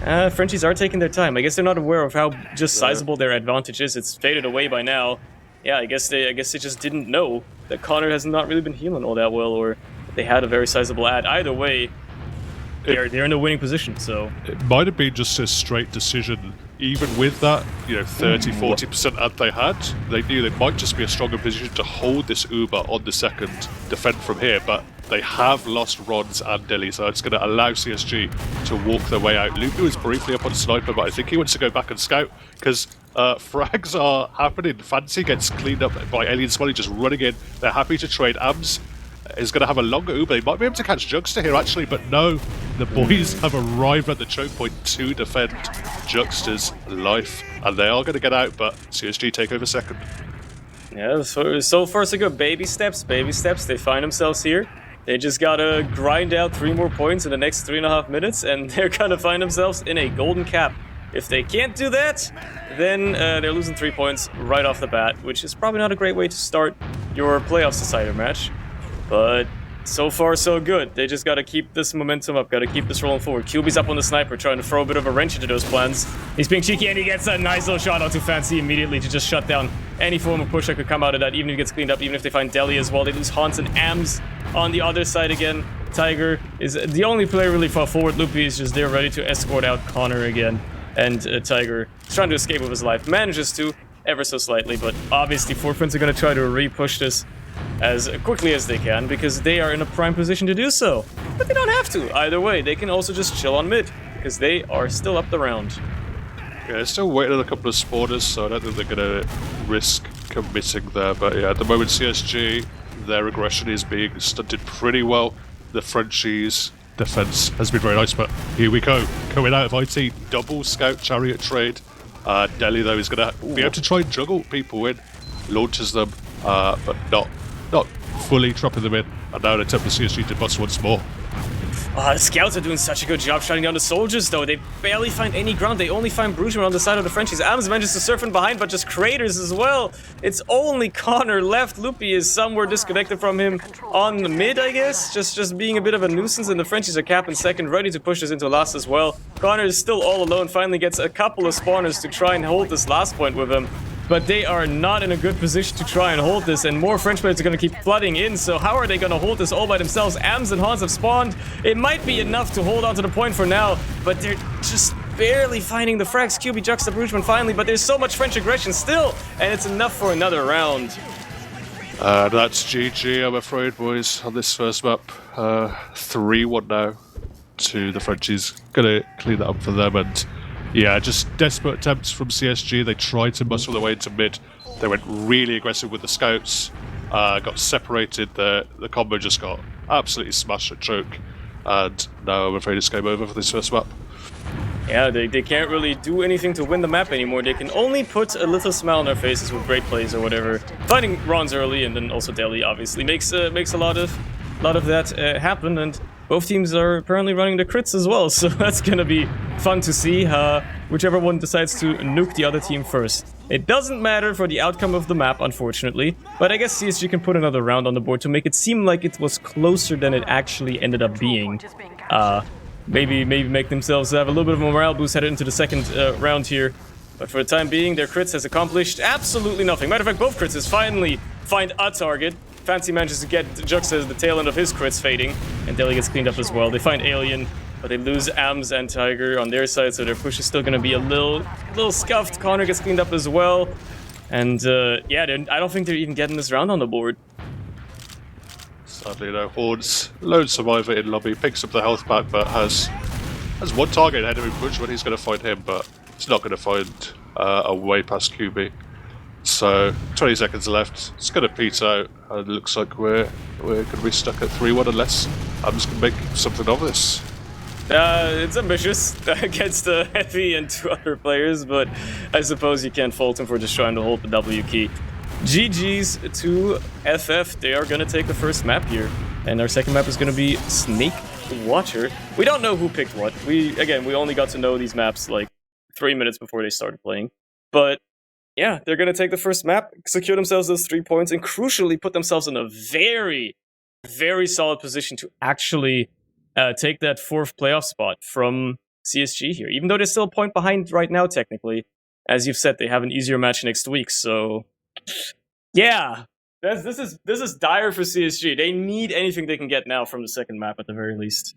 Frenchies are taking their time. I guess they're not aware of how just sizable their advantage is. It's faded away by now. Yeah, I guess they just didn't know that Connor has not really been healing all that well, or they had a very sizable ad. Either way, they're in a winning position, so it might have been just a straight decision. Even with that, 30-40% ad they had, they knew they might just be a stronger position to hold this Uber on the second, defend from here, but they have lost Rons and Delhi, so it's going to allow CSG to walk their way out. Loopy was briefly up on Sniper, but I think he wants to go back and scout, because frags are happening. Fancy gets cleaned up by Alien Smiley just running in. They're happy to trade. Ams is going to have a longer Uber. They might be able to catch Juxta here, actually, but no. The boys have arrived at the choke point to defend Juxta's life, and they are going to get out, but CSG take over second. Yeah, so far so good. Baby steps. They find themselves here. They just gotta grind out 3 more points in the next 3.5 minutes, and they're gonna find themselves in a golden cap. If they can't do that, then they're losing 3 points right off the bat, which is probably not a great way to start your playoff decider match. But so far, so good. They just gotta keep this momentum up, gotta keep this rolling forward. QB's up on the sniper, trying to throw a bit of a wrench into those plans. He's being cheeky, and he gets a nice little shot onto Fancy immediately to just shut down any form of push that could come out of that, even if he gets cleaned up, even if they find Delhi as well. They lose Hans and Ams on the other side again. Tiger is the only player really far forward. Loopy is just there ready to escort out Connor again. And Tiger is trying to escape with his life. Manages to, ever so slightly, but obviously Forfins are going to try to re-push this as quickly as they can, because they are in a prime position to do so. But they don't have to. Either way, they can also just chill on mid, because they are still up the round. Yeah, they're still waiting on a couple of spawners, so I don't think they're going to risk committing there. But yeah, at the moment CSG, their aggression is being stunted pretty well. The Frenchies' defense has been very nice, but here we go. Coming out of IT, double Scout Chariot trade. Delhi, though, is going to be able to try and juggle people in. Launches them, but not fully dropping them in. And now an attempt for CSG to bust once more. The scouts are doing such a good job shutting down the soldiers, though. They barely find any ground. They only find Brugeman on the side of the Frenchies. Ams manages to surf in behind, but just craters as well. It's only Connor left. Loopy is somewhere disconnected from him on the mid, I guess. Just being a bit of a nuisance, and the Frenchies are capping second, ready to push this into last as well. Connor is still all alone, finally gets a couple of spawners to try and hold this last point with him. But they are not in a good position to try and hold this, and more French players are going to keep flooding in, so how are they going to hold this all by themselves? Ams and Hans have spawned. It might be enough to hold on to the point for now, but they're just barely finding the frags. QB Juxta Brugeman finally, but there's so much French aggression still, and it's enough for another round. That's GG, I'm afraid, boys, on this first map. 3-1 now to the Frenchies. Gonna clean that up for them, and yeah, just desperate attempts from CSG. They tried to muscle their way into mid. They went really aggressive with the scouts, got separated. The combo just got absolutely smashed at choke, and now I'm afraid it's game over for this first map. Yeah, they can't really do anything to win the map anymore. They can only put a little smile on their faces with great plays or whatever. Finding Ron's early and then also Delhi obviously makes a lot of that happen, and both teams are apparently running the crits as well, so that's gonna be fun to see. Whichever one decides to nuke the other team first. It doesn't matter for the outcome of the map, unfortunately, but I guess CSG can put another round on the board to make it seem like it was closer than it actually ended up being. Maybe make themselves have a little bit of a morale boost headed into the second round here. But for the time being, their crits has accomplished absolutely nothing. Matter of fact, both crits finally find a target. Fancy manages to get Juxta as the tail end of his crits fading, and Delhi gets cleaned up as well. They find Alien, but they lose Ams and Tiger on their side, so their push is still going to be a little scuffed. Connor gets cleaned up as well, and yeah, I don't think they're even getting this round on the board. Sadly, no. Hordes, lone survivor in lobby, picks up the health back, but has one target ahead of him, which one he's going to find him, but he's not going to find a way past QB. So 20 seconds left. It's going to peter out, and it looks like we're going to be stuck at 3-1 unless Ams can make something of this. It's ambitious against Heavy and 2 other players, but I suppose you can't fault him for just trying to hold the W key. GG's to FF. They are going to take the first map here, and our second map is going to be Snakewater. We don't know who picked what. We only got to know these maps like 3 minutes before they started playing, but yeah, they're going to take the first map, secure themselves those 3 points, and crucially put themselves in a very, very solid position to actually take that 4th playoff spot from CSG here. Even though they're still a point behind right now, technically. As you've said, they have an easier match next week, so yeah, this is dire for CSG. They need anything they can get now from the second map at the very least.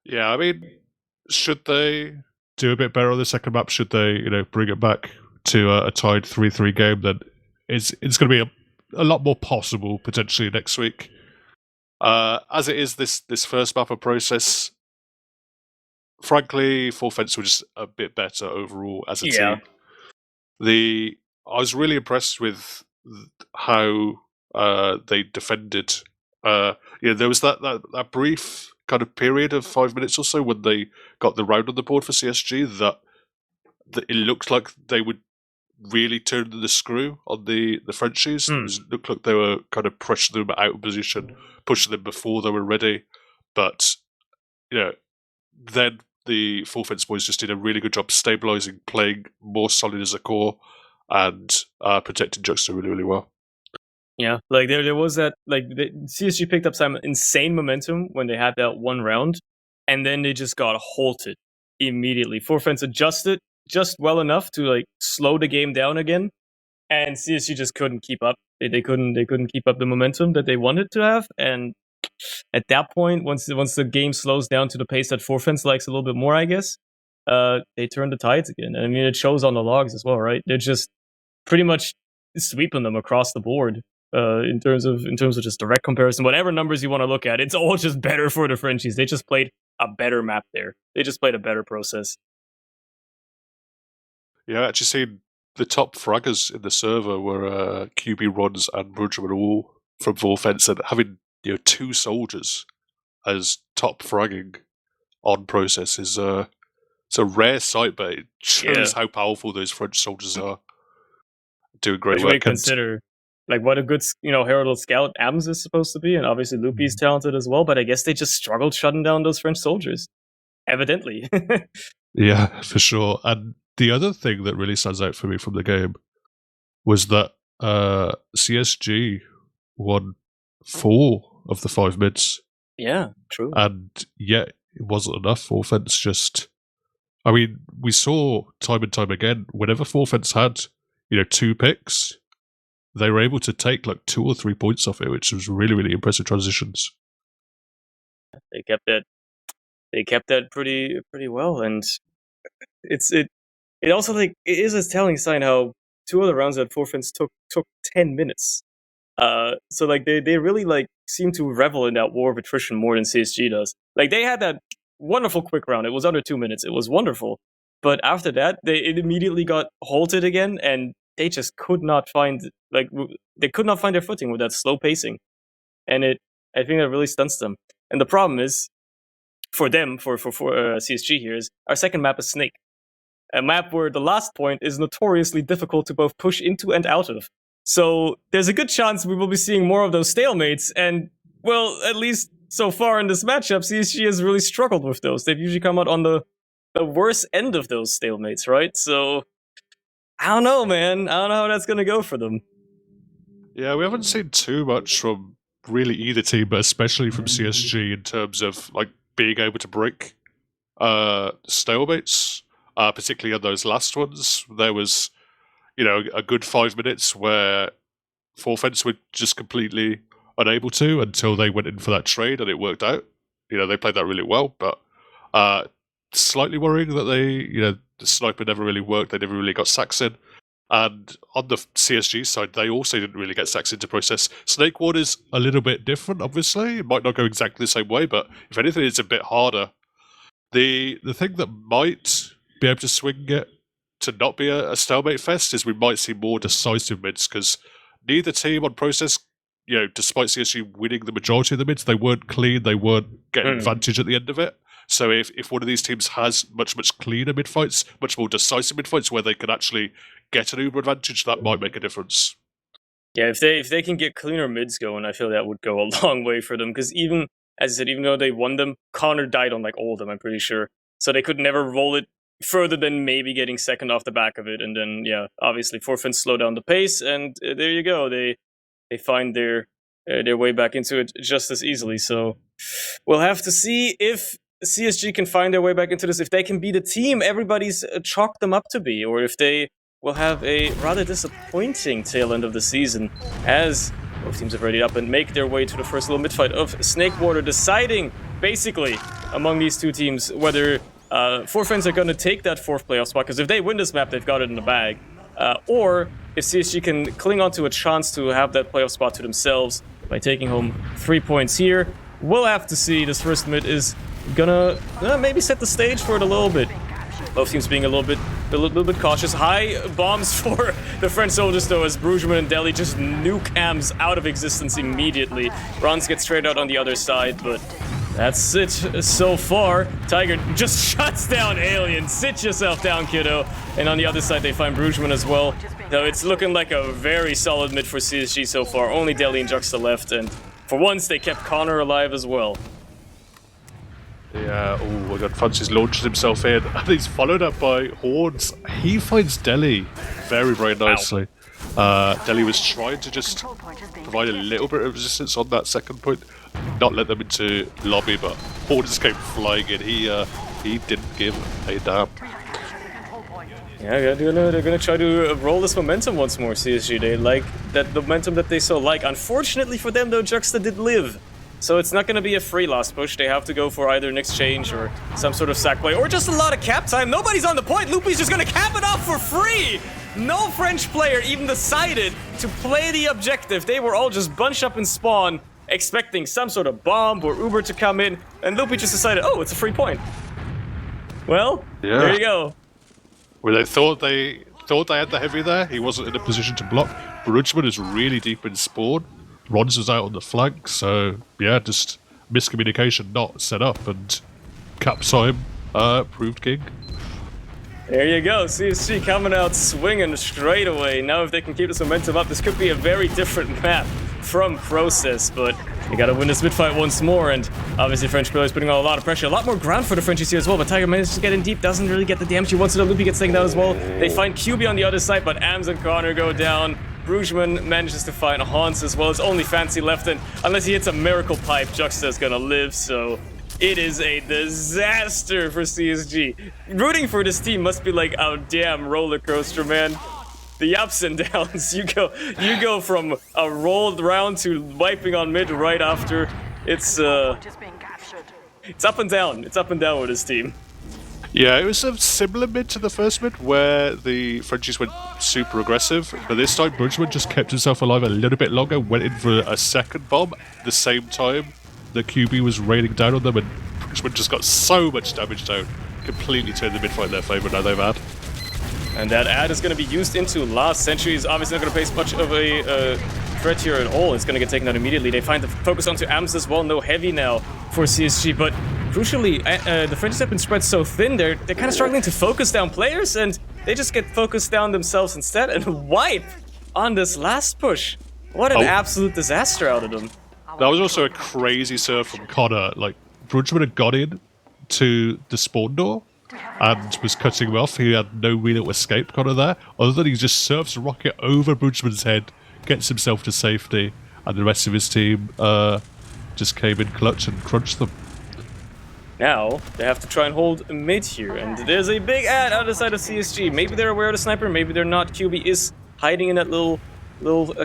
Yeah, I mean, should they do a bit better on the second map? Should they, bring it back to a tied 3-3 game? Then it's going to be a lot more possible potentially next week. As it is this first map of process, frankly, Full Fence were just a bit better overall as a team. I was really impressed with how they defended. There was that brief kind of period of 5 minutes or so when they got the round on the board for CSG that it looked like they would really turn the screw on the Frenchies. It looked like they were kind of pressuring them out of position, pushing them before they were ready. But then the Full Fence boys just did a really good job stabilizing, playing more solid as a core, and protecting Juxta really, really well. Yeah, like there was that, like CSG picked up some insane momentum when they had that one round, and then they just got halted immediately. Full Fence adjusted just well enough to like slow the game down again, and CSG just couldn't keep up. They couldn't keep up the momentum that they wanted to have, and at that point, once the game slows down to the pace that Full Fence likes a little bit more, I guess, they turn the tides again. I mean, it shows on the logs as well, right? They're just pretty much sweeping them across the board. In terms of just direct comparison, whatever numbers you want to look at, it's all just better for the Frenchies. They just played a better map there. They just played a better process. Yeah, actually seen the top fraggers in the server were QB Runs and Brugeman all from Full Fence, and having 2 soldiers as top fragging on process is it's a rare sight, but it shows how powerful those French soldiers are. Doing great work. Consider like what a good, heralded scout Ams is supposed to be, and obviously Loopy's talented as well. But I guess they just struggled shutting down those French soldiers, evidently. Yeah, for sure. And the other thing that really stands out for me from the game was that CSG won 4 of the 5 mids. Yeah, true. And yet it wasn't enough. 4Fence just... I mean, we saw time and time again, whenever 4Fence had, 2 picks, they were able to take like 2 or 3 points off it, which was really, really impressive transitions. They kept that. They kept that pretty well, and it also like it is a telling sign how 2 of the rounds that 4Fence took 10 minutes. So like they really like seem to revel in that war of attrition more than CSG does. Like they had that wonderful quick round. It was under 2 minutes. It was wonderful. But after that, it immediately got halted again, and they just could not find they could not find their footing with that slow pacing, and I think that really stunts them. And the problem is for them for CSG here is our second map is Snake, a map where the last point is notoriously difficult to both push into and out of. So there's a good chance we will be seeing more of those stalemates, and, well, at least so far in this matchup, CSG has really struggled with those. They've usually come out on the worst end of those stalemates, right? So, I don't know, man. I don't know how that's going to go for them. Yeah, we haven't seen too much from really either team, but especially from CSG in terms of like being able to break stalemates, particularly on those last ones. There was, a good 5 minutes where 4Fence were just completely unable to until they went in for that trade and it worked out. They played that really well, but slightly worrying that the sniper never really worked. They never really got sacks in. And on the CSG side, they also didn't really get sacks into process. Snakewater is a little bit different, obviously. It might not go exactly the same way, but if anything, it's a bit harder. The thing that might be able to swing it to not be a stalemate fest is we might see more decisive mids, because neither team on process, despite CSG winning the majority of the mids, they weren't clean, they weren't getting advantage at the end of it. So if one of these teams has much cleaner mid fights, much more decisive mid fights where they can actually get an uber advantage, that might make a difference. Yeah, if they can get cleaner mids going, I feel that would go a long way for them. Because even, as I said, even though they won them, Connor died on like all of them, I'm pretty sure. So they could never roll it further than maybe getting second off the back of it. And then, yeah, obviously 4Fence slow down the pace, and there you go. They find their way back into it just as easily. So we'll have to see if CSG can find their way back into this, if they can be the team everybody's chalked them up to be, or if they will have a rather disappointing tail end of the season, as both teams have readied up and make their way to the first little mid-fight of Snakewater, deciding, basically, among these two teams, whether 4Fence are going to take that 4th playoff spot, because if they win this map, they've got it in the bag, or if CSG can cling on to a chance to have that playoff spot to themselves by taking home 3 points here. We'll have to see. This first mid is gonna maybe set the stage for it a little bit. Both teams being a little bit cautious. High bombs for the French soldiers, though, as Bruggeman and Deli just nuke Ams out of existence immediately. Rons gets straight out on the other side, but that's it so far. Tiger just shuts down Alien. Sit yourself down, kiddo. And on the other side, they find Bruggeman as well. Though it's looking like a very solid mid for CSG so far. Only Deli and Juxta left, and for once, they kept Connor alive as well. Yeah, oh my god, Francis launches himself in, and he's followed up by Horns. He finds Deli very nicely. Deli was trying to just provide a little bit of resistance on that second point, not let them into lobby, but Horns came flying in. He didn't give a damn. Yeah, they're gonna try to roll this momentum once more, CSG. They like that momentum that they so like. Unfortunately for them, though, Juxta did live. So it's not going to be a free last push. They have to go for either an exchange or some sort of sack play, or just a lot of cap time. Nobody's on the point. Loopy's just going to cap it off for free. No French player even decided to play the objective. They were all just bunched up in spawn, expecting some sort of bomb or Uber to come in, and Loopy just decided, oh, it's a free point. Well, yeah. There you go. Well, they thought they had the heavy there. He wasn't in a position to block. Bruggeman is really deep in spawn. Rons was out on the flank, so yeah, just miscommunication not set up, and cap time proved king. There you go, CSG coming out swinging straight away. Now if they can keep this momentum up, this could be a very different map from Process, but they gotta win this mid-fight once more, and obviously French player is putting on a lot of pressure. A lot more ground for the Frenchies here as well, but Tiger manages to get in deep, doesn't really get the damage he wants to. Loopy gets taken down as well. They find QB on the other side, but Ams and Connor go down. Bruggeman manages to find Hans as well. It's only Fancy left, and unless he hits a miracle pipe, Juxta's gonna live, so it is a disaster for CSG. Rooting for this team must be like a damn roller coaster, man. The ups and downs. You go from a rolled round to wiping on mid right after. It's up and down. It's up and down with this team. Yeah, it was a similar mid to the first mid where the Frenchies went super aggressive, but this time Bruggeman just kept himself alive a little bit longer, went in for a second bomb at the same time the QB was raining down on them, and Bruggeman just got so much damage down, completely turned the mid-fight in their favour now they've had. And that ad is going to be used into last century. Is obviously not going to face much of a threat here at all. It's going to get taken out immediately. They find the focus onto AMS as well. No heavy now for CSG, but crucially, the Frenchies have been spread so thin. They're kind of struggling to focus down players, and they just get focused down themselves instead and wipe on this last push. What an absolute disaster out of them. That was also a crazy serve from Connor. Like, Bruggeman had got in to the spawn door and was cutting him off. He had no real escape, Connor, there. Other than he just serves a rocket over Bruggeman's head, gets himself to safety, and the rest of his team just came in clutch and crunched them. Now, they have to try and hold mid here, and there's a big ad out of the side of CSG. Maybe they're aware of the sniper, maybe they're not. QB is hiding in that little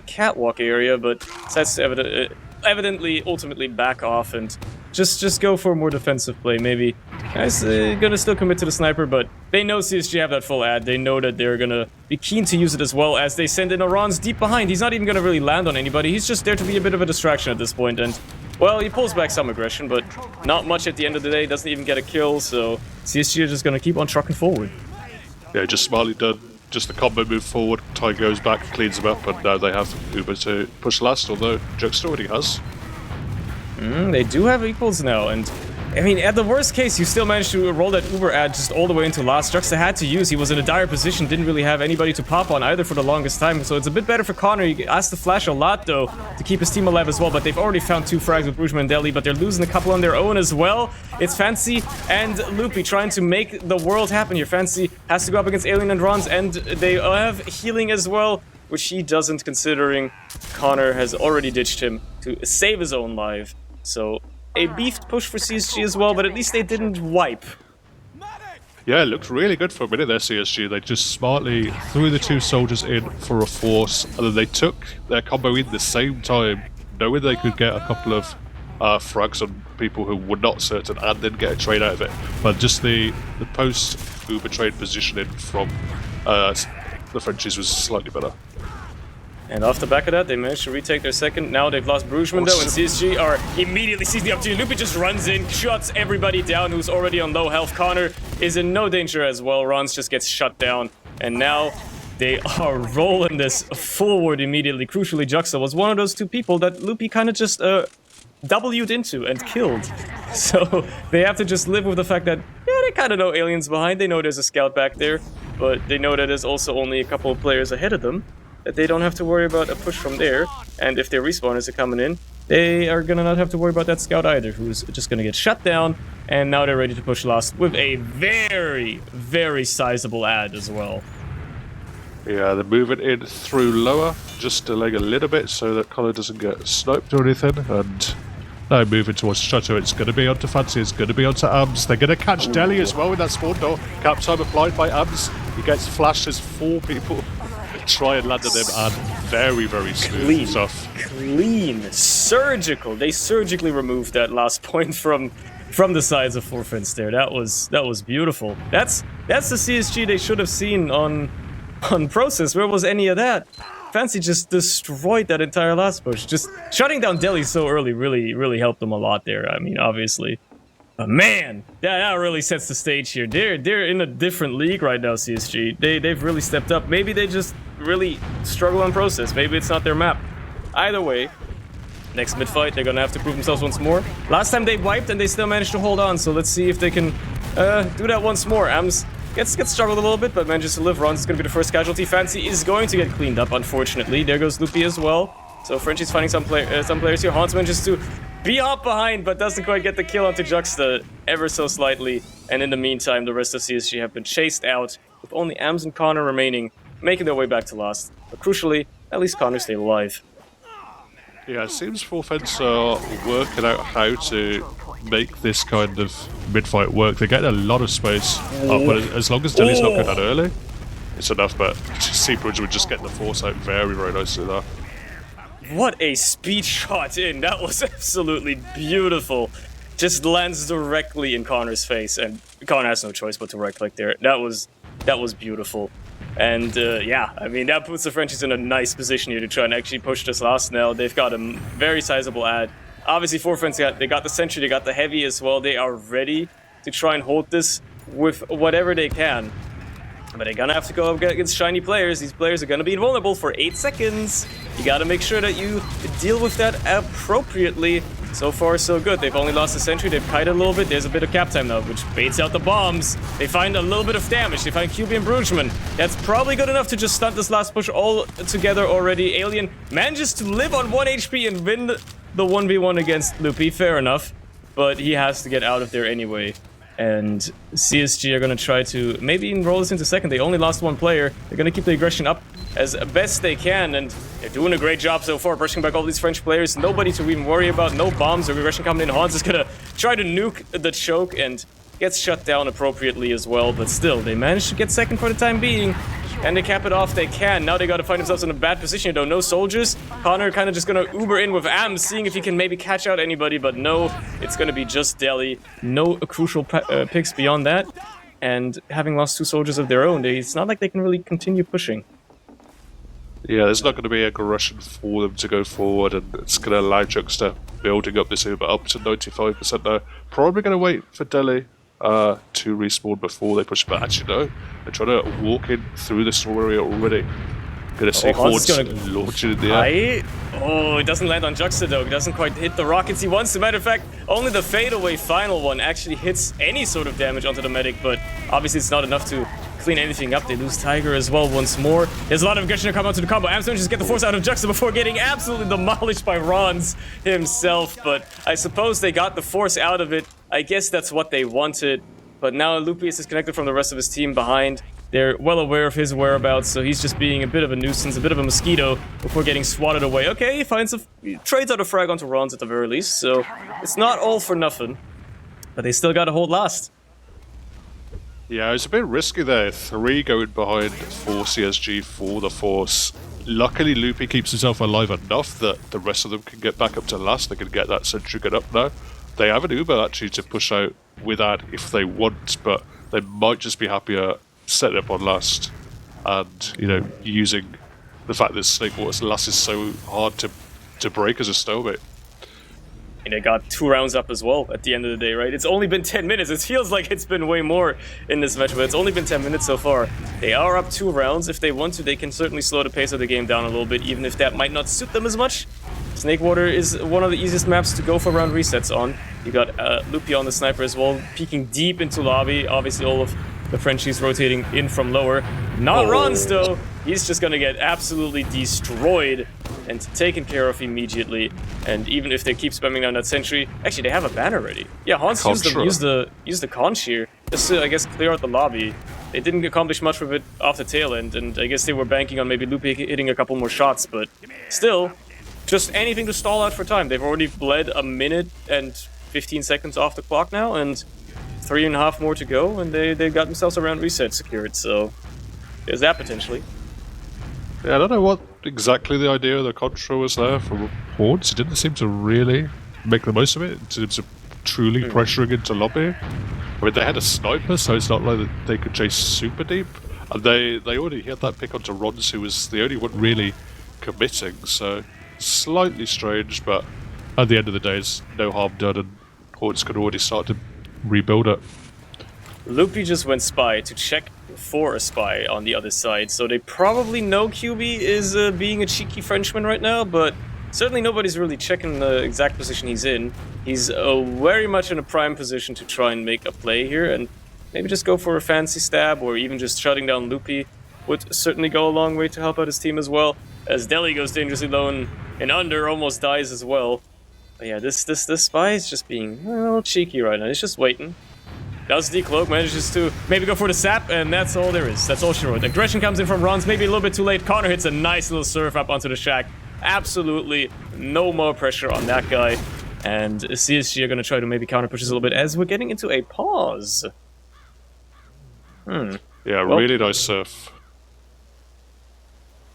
catwalk area, but decides to evidently ultimately back off and just go for a more defensive play. Maybe guys gonna still commit to the sniper, but they know CSG have that full ad. They know that they're gonna be keen to use it as well, as they send in Oran's deep behind. He's not even gonna really land on anybody. He's just there to be a bit of a distraction at this point, and well, he pulls back some aggression, but not much at the end of the day. Doesn't even get a kill, so CSG are just gonna keep on trucking forward. Yeah, just smartly done. Just the combo move forward, Ty goes back, cleans him up, and now they have Uber to push last, although Juxta already has. They do have equals now, and I mean, at the worst case, you still managed to roll that Uber ad just all the way into last. Juxta had to use. He was in a dire position, didn't really have anybody to pop on either for the longest time, so it's a bit better for Connor. He has to flash a lot, though, to keep his team alive as well, but they've already found 2 frags with Bruggeman and Deli, but they're losing a couple on their own as well. It's Fancy and Loopy trying to make the world happen here. Fancy has to go up against Alien and Rons, and they have healing as well, which he doesn't, considering Connor has already ditched him to save his own life. So a beefed push for CSG as well, but at least they didn't wipe. Yeah, it looked really good for a minute there, CSG. They just smartly threw the 2 soldiers in for a force, and then they took their combo in the same time, knowing they could get a couple of frags on people who were not certain, and then get a trade out of it. But just the post-Uber trade positioning from the Frenchies was slightly better. And off the back of that, they managed to retake their second. Now they've lost Bruggeman though, and CSG are immediately sees the opportunity. Loopy just runs in, shuts everybody down who's already on low health. Connor is in no danger as well. Rons just gets shut down. And now they are rolling this forward immediately. Crucially, Juxta was one of those 2 people that Loopy kind of just W'd into and killed. So they have to just live with the fact that, yeah, they kind of know Alien's behind. They know there's a scout back there, but they know that there's also only a couple of players ahead of them, that they don't have to worry about a push from there, and if their respawners are coming in, they are gonna not have to worry about that scout either, who's just gonna get shut down, and now they're ready to push last with a very, very sizable ad as well. Yeah, they're moving in through lower, just delaying a little bit so that Connor doesn't get sniped or anything, and now moving towards Shutter. It's going to be onto Fancy, it's going to be onto Abs. They're going to catch Deli as well with that spawn door. Cap time applied by Abs. He gets flashed as 4 people try and land on him, and very, very smooth stuff. Clean, surgical. They surgically removed that last point from the sides of 4 fence there. That was beautiful. That's the CSG they should have seen on Process. Where was any of that? Fancy just destroyed that entire last push. Just shutting down Deli so early really helped them a lot there. I mean, obviously. But man, that really sets the stage here. They're in a different league right now, CSG. They've really stepped up. Maybe they just really struggle on Process. Maybe it's not their map. Either way, next mid-fight, they're gonna have to prove themselves once more. Last time they wiped and they still managed to hold on, so let's see if they can do that once more. Ams Gets struggled a little bit, but manages to live. Ron's is going to be the first casualty. Fancy is going to get cleaned up, unfortunately. There goes Loopy as well. So Frenchie's finding some players here. Hans manages to be up behind, but doesn't quite get the kill onto Juxta ever so slightly. And in the meantime, the rest of CSG have been chased out, with only Ams and Connor remaining, making their way back to last. But crucially, at least Connor stayed alive. Yeah, it seems Forfence are working out how to make this kind of mid-fight work. They're getting a lot of space, but as long as Delhi's not going down early, it's enough. But Seabridge would just get the force out very, very nicely there. What a speed shot in. That was absolutely beautiful. Just lands directly in Connor's face, and Connor has no choice but to right-click there. That was beautiful. And yeah, I mean, that puts the Frenchies in a nice position here to try and actually push this last now. They've got a very sizable ad. Obviously, Forfence, they got the Sentry, they got the Heavy as well. They are ready to try and hold this with whatever they can. But they're gonna have to go up against shiny players. These players are gonna be invulnerable for 8 seconds. You gotta make sure that you deal with that appropriately. So far, so good. They've only lost the Sentry. They've kited a little bit. There's a bit of cap time now, which baits out the bombs. They find a little bit of damage. They find QB and Brugeman. That's probably good enough to just stunt this last push all together already. Alien manages to live on 1 HP and win the 1v1 against Loopy. Fair enough. But he has to get out of there anyway. And CSG are going to try to maybe enroll this into second. They only lost 1 player. They're going to keep the aggression up as best they can, and they're doing a great job so far, brushing back all these French players. Nobody to even worry about, no bombs or aggression coming in. Hans is going to try to nuke the choke and gets shut down appropriately as well, but still, they managed to get second for the time being. And they cap it off, they can. Now they gotta find themselves in a bad position, though. No soldiers. Connor kind of just gonna Uber in with Ams, seeing if he can maybe catch out anybody, but no, it's gonna be just Delhi. No crucial picks beyond that. And having lost 2 soldiers of their own, it's not like they can really continue pushing. Yeah, there's not going to be aggression for them to go forward, and it's going to allow Juxta building up this Uber up to 95% now. Probably going to wait for Delhi to respawn before they push back. Actually, no. They're trying to walk in through the storm area already. Gonna see Hordes launching in the air. Oh, it doesn't land on Juxta though. It doesn't quite hit the rockets he wants. As a matter of fact, only the fadeaway final one actually hits any sort of damage onto the medic, but obviously it's not enough to clean anything up. They lose Tiger as well once more. There's a lot of aggression to come onto the combo. Amsterdam just get the force out of Juxta before getting absolutely demolished by Rons himself, but I suppose they got the force out of it. I guess that's what they wanted, but now Loopy is disconnected from the rest of his team behind. They're well aware of his whereabouts, so he's just being a bit of a nuisance, a bit of a mosquito before getting swatted away. Okay, he trades out a frag onto Rons at the very least, so it's not all for nothing. But they still gotta hold last. Yeah, it's a bit risky there. 3 going behind for CSG for the force. Luckily, Loopy keeps himself alive enough that the rest of them can get back up to last. They can get that sentry gun up now. They have an Uber actually to push out with that if they want, but they might just be happier setting up on last and, you know, using the fact that Snakewater's last is so hard to break as a stalemate. And they got 2 rounds up as well at the end of the day, right? It's only been 10 minutes. It feels like it's been way more in this match, but it's only been 10 minutes so far. They are up 2 rounds. If they want to, they can certainly slow the pace of the game down a little bit, even if that might not suit them as much. Snakewater is one of the easiest maps to go for round resets on. You got Loopy on the sniper as well, peeking deep into lobby. Obviously, all of the Frenchies rotating in from lower. Not Rons, though. He's just going to get absolutely destroyed and taken care of immediately. And even if they keep spamming down that sentry, actually they have a banner ready. Yeah, Hans used the conch here just to, I guess, clear out the lobby. They didn't accomplish much with it off the tail end, and I guess they were banking on maybe Loopy hitting a couple more shots, but still, just anything to stall out for time. They've already bled a minute and 15 seconds off the clock now, and 3.5 more to go, and they got themselves a round reset secured, so there's that potentially. Yeah, I don't know what exactly the idea of the contra was there from Hordes. It didn't seem to really make the most of it in terms of truly pressuring into lobby. I mean, they had a sniper, so it's not like they could chase super deep. And they already had that pick onto Rons, who was the only one really committing, so slightly strange, but at the end of the day, it's no harm done, and Hordes could already start to rebuild it. Loopy just went spy to check for a spy on the other side, so they probably know QB is being a cheeky Frenchman right now, but certainly nobody's really checking the exact position he's in. He's very much in a prime position to try and make a play here, and maybe just go for a fancy stab, or even just shutting down Loopy would certainly go a long way to help out his team as well. As Deli goes dangerously low and under almost dies as well. But yeah, this spy is just being a little cheeky right now. He's just waiting. Does decloak, manages to maybe go for the sap, and that's all there is. That's all she wrote. Aggression comes in from Rons, maybe a little bit too late. Connor hits a nice little surf up onto the shack. Absolutely no more pressure on that guy. And CSG are going to try to maybe counter push this a little bit as we're getting into a pause. Yeah, really nice surf.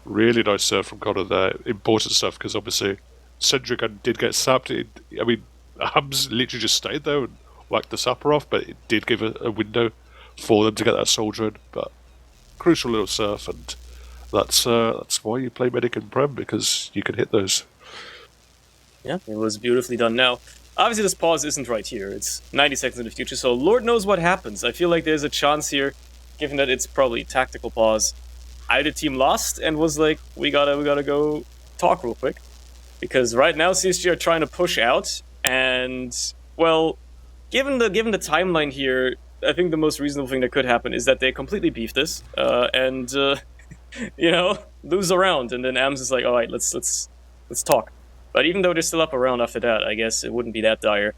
Really nice surf from Connor there. Important stuff, because obviously Cedric did get sapped. I mean, Hams literally just stayed there and whacked the sapper off, but it did give a window for them to get that soldier in. But crucial little surf, and that's why you play Medic and Prem, because you can hit those. Yeah, it was beautifully done. Now, obviously this pause isn't right here. It's 90 seconds in the future, so Lord knows what happens. I feel like there's a chance here, given that it's probably tactical pause. Either team lost and was like, we gotta go talk real quick. Because right now CSG are trying to push out, and well, given the timeline here, I think the most reasonable thing that could happen is that they completely beef this, and you know, lose a round, and then Ams is like, all right, let's talk. But even though they're still up a round after that, I guess it wouldn't be that dire.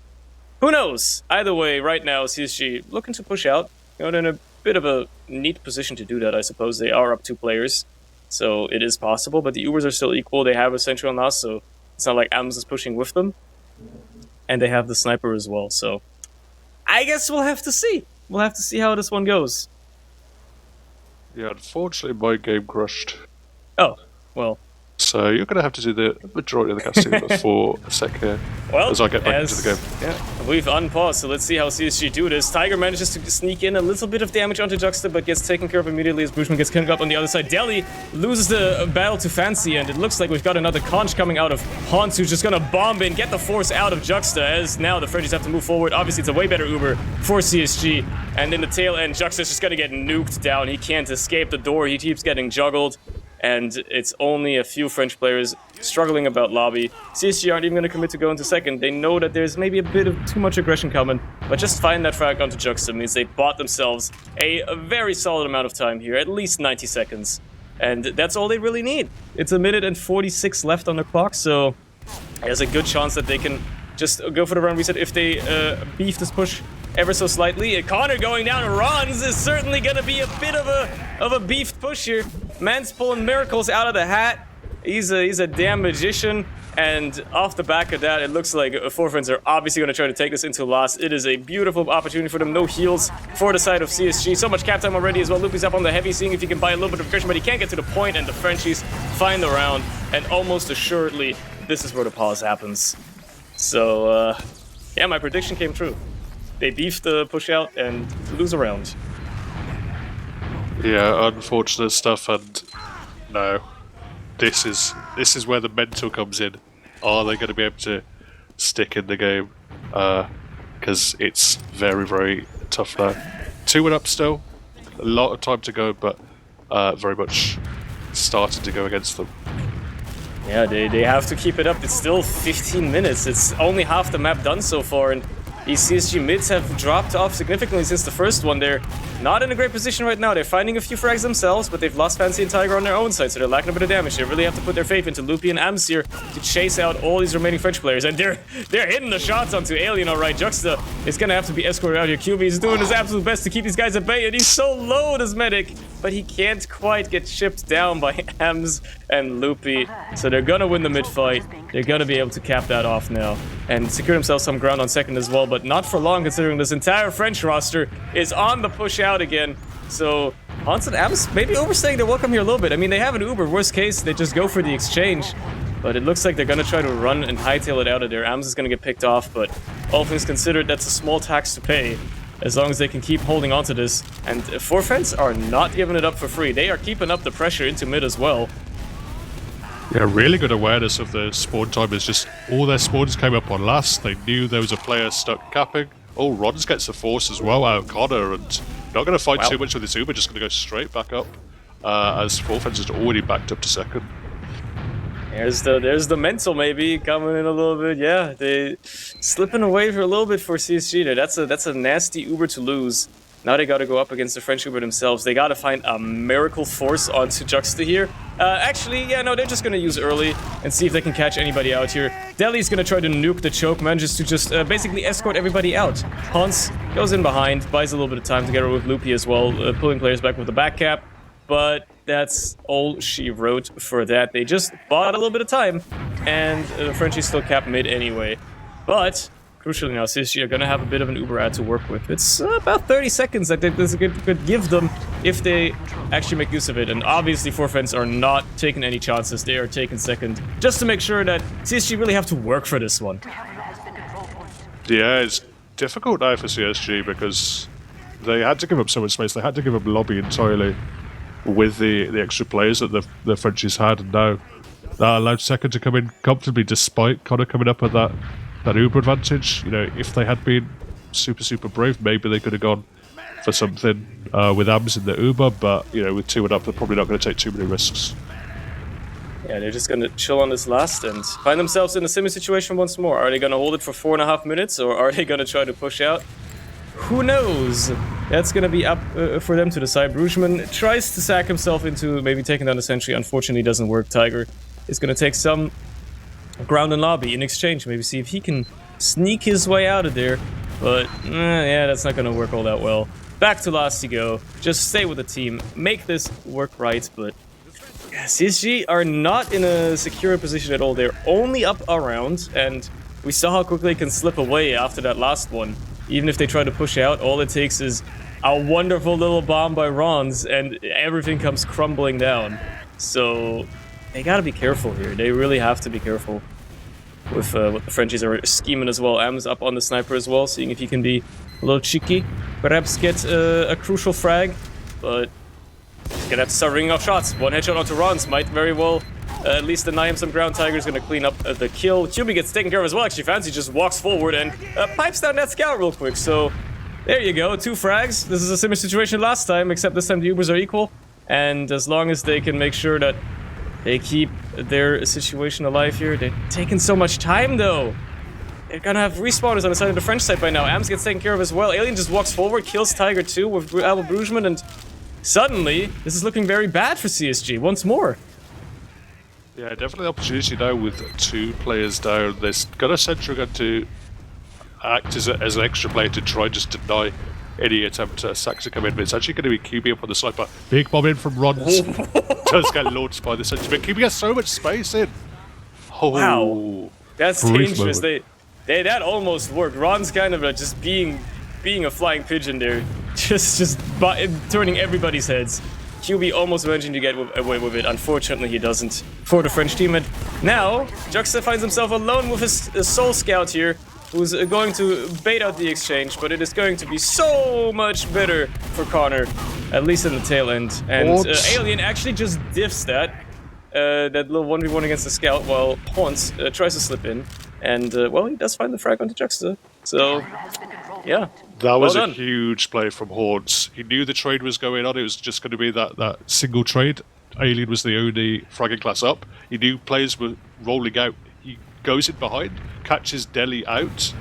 Who knows? Either way, right now CSG looking to push out. You know, they're in a bit of a neat position to do that, I suppose. They are up 2 players, so it is possible, but the Ubers are still equal. They have a sentry on us, so it's not like Ams is pushing with them. And they have the sniper as well, so I guess we'll have to see. We'll have to see how this one goes. Yeah, unfortunately my game crashed. Oh, well. So you're going to have to do the majority of the casting for a sec here, well, as I get back into the game. Yeah, we've unpaused, so let's see how CSG do this. Tiger manages to sneak in a little bit of damage onto Juxta, but gets taken care of immediately as Bruchman gets killed up on the other side. Deli loses the battle to Fancy, and it looks like we've got another conch coming out of Hans, who's just going to bomb in, get the force out of Juxta, as now the Frenchies have to move forward. Obviously, it's a way better Uber for CSG, and in the tail end, Juxta's just going to get nuked down. He can't escape the door. He keeps getting juggled. And it's only a few French players struggling about lobby. CSG aren't even going to commit to go into second. They know that there's maybe a bit of too much aggression coming, but just finding that frag onto Juxta means they bought themselves a very solid amount of time here, at least 90 seconds. And that's all they really need. It's 1 minute and 46 left on the clock, so there's a good chance that they can just go for the round reset if they beef this push ever so slightly. And Connor going down to Rons is certainly going to be a bit of a beefed push here. Man's pulling miracles out of the hat. He's a damn magician. And off the back of that, it looks like Four Friends are obviously going to try to take this into loss. It is a beautiful opportunity for them. No heals for the side of CSG. So much cap time already as well. Loopy's up on the heavy, seeing if he can buy a little bit of aggression, but he can't get to the point, and the Frenchies find the round. And almost assuredly, this is where the pause happens. So, yeah, my prediction came true. They beef the push out and lose a round. Yeah, unfortunate stuff, and no. This is where the mental comes in. Are they going to be able to stick in the game? Because it's very, very tough now. 2-1 up still. A lot of time to go, but very much starting to go against them. Yeah, they have to keep it up. It's still 15 minutes. It's only half the map done so far, and these CSG mids have dropped off significantly since the first one. They're not in a great position right now. They're finding a few frags themselves, but they've lost Fancy and Tiger on their own side, so they're lacking a bit of damage. They really have to put their faith into Loopy and Ams here to chase out all these remaining French players, and they're hitting the shots onto Alien, alright. Juxta is gonna have to be escorted out here. QB is doing his absolute best to keep these guys at bay, and he's so low, this medic, but he can't quite get chipped down by Ams and Loopy, so they're gonna win the mid fight. They're gonna be able to cap that off now and secure themselves some ground on second as well, but not for long, considering this entire French roster is on the push out again. So Hans and Ams maybe overstaying their welcome here a little bit. I mean, they have an Uber. Worst case, they just go for the exchange. But it looks like they're going to try to run and hightail it out of there. Ams is going to get picked off, but all things considered, that's a small tax to pay, as long as they can keep holding on to this. And Four Friends are not giving it up for free. They are keeping up the pressure into mid as well. Yeah, really good awareness of the spawn time. Is just all their spawns came up on last. They knew there was a player stuck capping. Oh, Rons gets the force as well out of Connor, and not going to fight too much with his Uber, just going to go straight back up, as Four Friends is already backed up to second. There's the mental maybe coming in a little bit. Yeah, they slipping away for a little bit for CSG there. That's a nasty Uber to lose. Now they gotta go up against the French Uber themselves. They gotta find a miracle force onto Juxta here. Actually, yeah, no, they're just gonna use early and see if they can catch anybody out here. Deli's gonna try to nuke the choke, manages to just basically escort everybody out. Hans goes in behind, buys a little bit of time together with Loopy as well, pulling players back with the back cap. But that's all she wrote for that. They just bought a little bit of time, and the Frenchies still cap mid anyway. But crucially now, CSG are going to have a bit of an Uber ad to work with. It's about 30 seconds that this could give them if they actually make use of it. And obviously, Forfends are not taking any chances. They are taking second, just to make sure that CSG really have to work for this one. Yeah, it's difficult now for CSG because they had to give up so much space. They had to give up lobby entirely with the extra players that the Frenchies had. And now that allowed Second to come in comfortably despite kind of coming up with that Uber advantage. You know, if they had been super brave, maybe they could have gone for something with AMS in the Uber, but you know, with 2-1 up, they're probably not going to take too many risks. Yeah, they're just going to chill on this last and find themselves in a similar situation once more. Are they going to hold it for 4.5 minutes, or are they going to try to push out? Who knows? That's going to be up for them to decide. Brugman tries to sack himself into maybe taking down the sentry. Unfortunately, doesn't work. Tiger is going to take some ground and lobby in exchange. Maybe see if he can sneak his way out of there. But, yeah, that's not going to work all that well. Back to last you go. Just stay with the team. Make this work right. But CSG are not in a secure position at all. They're only up around. And we saw how quickly they can slip away after that last one. Even if they try to push out, all it takes is a wonderful little bomb by Rons, and everything comes crumbling down. So they gotta be careful here. They really have to be careful with what the Frenchies are scheming as well. Am's up on the sniper as well, seeing if he can be a little cheeky. Perhaps get a crucial frag, but he's gonna have to start ringing off shots. One headshot onto Rons might very well at least deny him some ground. Tiger's gonna clean up the kill. QB gets taken care of as well. Actually, Fancy just walks forward and pipes down that scout real quick. So there you go, 2 frags. This is a similar situation last time, except this time the Ubers are equal. And as long as they can make sure that they keep their situation alive here. They're taking so much time though. They're gonna have respawners on the side of the French side by now. Ams gets taken care of as well. Alien just walks forward, kills Tiger too with Albert Brugman, and suddenly this is looking very bad for CSG once more. Yeah, definitely opportunity now with 2 players down. There's got a Sentry going to act as an extra player to try just deny any attempt to Sax to come in, but it's actually going to be QB up on the sniper. Big bomb in from Rons. Does get launched by the Sentry, but QB has so much space in. Oh, wow, that's dangerous. That almost worked. Ron's kind of just being a flying pigeon there, just turning everybody's heads. QB almost managing to get away with it. Unfortunately, he doesn't for the French team. And now, Juxta finds himself alone with his Soul Scout here, who's going to bait out the exchange, but it is going to be so much better for Connor, at least in the tail end. And Alien actually just diffs that little 1v1 against the Scout, while Haunts tries to slip in. And, well, he does find the frag onto Juxta. So, yeah. That was a huge play from Haunts. He knew the trade was going on. It was just going to be that single trade. Alien was the only fragging class up. He knew players were rolling out. He goes in behind, catches Deli out,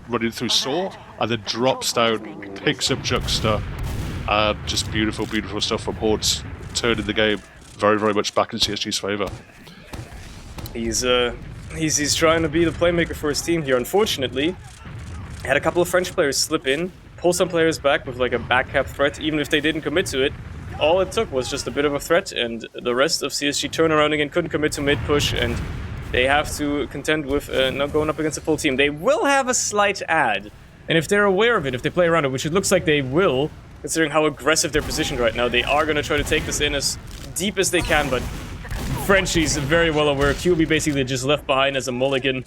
running through Saw, and then drops down, picks up Juxta. Just beautiful stuff from Haunts. Turning the game very, very much back in CSG's favour. He's trying to be the playmaker for his team here. Unfortunately, had a couple of French players slip in, pull some players back with like a back cap threat, even if they didn't commit to it. All it took was just a bit of a threat, and the rest of CSG turned around again, couldn't commit to mid push, and they have to contend with not going up against a full team. They will have a slight ad, and if they're aware of it, if they play around it, which it looks like they will, considering how aggressive they're positioned right now, they are going to try to take this in as deep as they can, but Frenchie's very well aware. QB basically just left behind as a mulligan,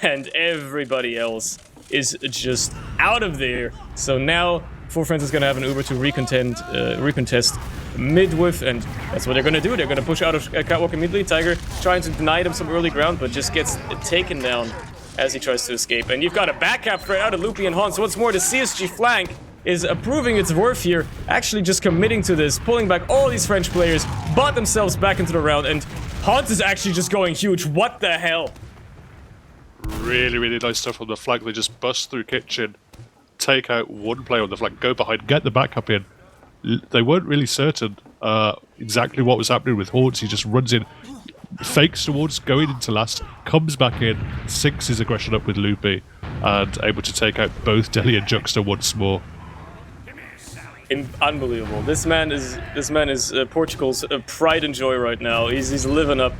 and everybody else is just out of there. So now, Four Friends is going to have an Uber to recontest mid with, and that's what they're going to do. They're going to push out of Catwalk immediately. Tiger trying to deny them some early ground, but just gets taken down as he tries to escape. And you've got a back cap threat out of Loopy and Hans. Once more, the CSG flank is proving its worth here, actually just committing to this, pulling back all these French players, bought themselves back into the round, and Hans is actually just going huge. What the hell? Really, really nice stuff on the flank. They just bust through kitchen, take out one player on the flank, go behind, get the backup in. They weren't really certain exactly what was happening with Hordes. He just runs in, fakes towards going into last, comes back in, syncs his aggression up with Loopy, and able to take out both Deli and Juxta once more. Unbelievable. This man is Portugal's pride and joy right now. He's living up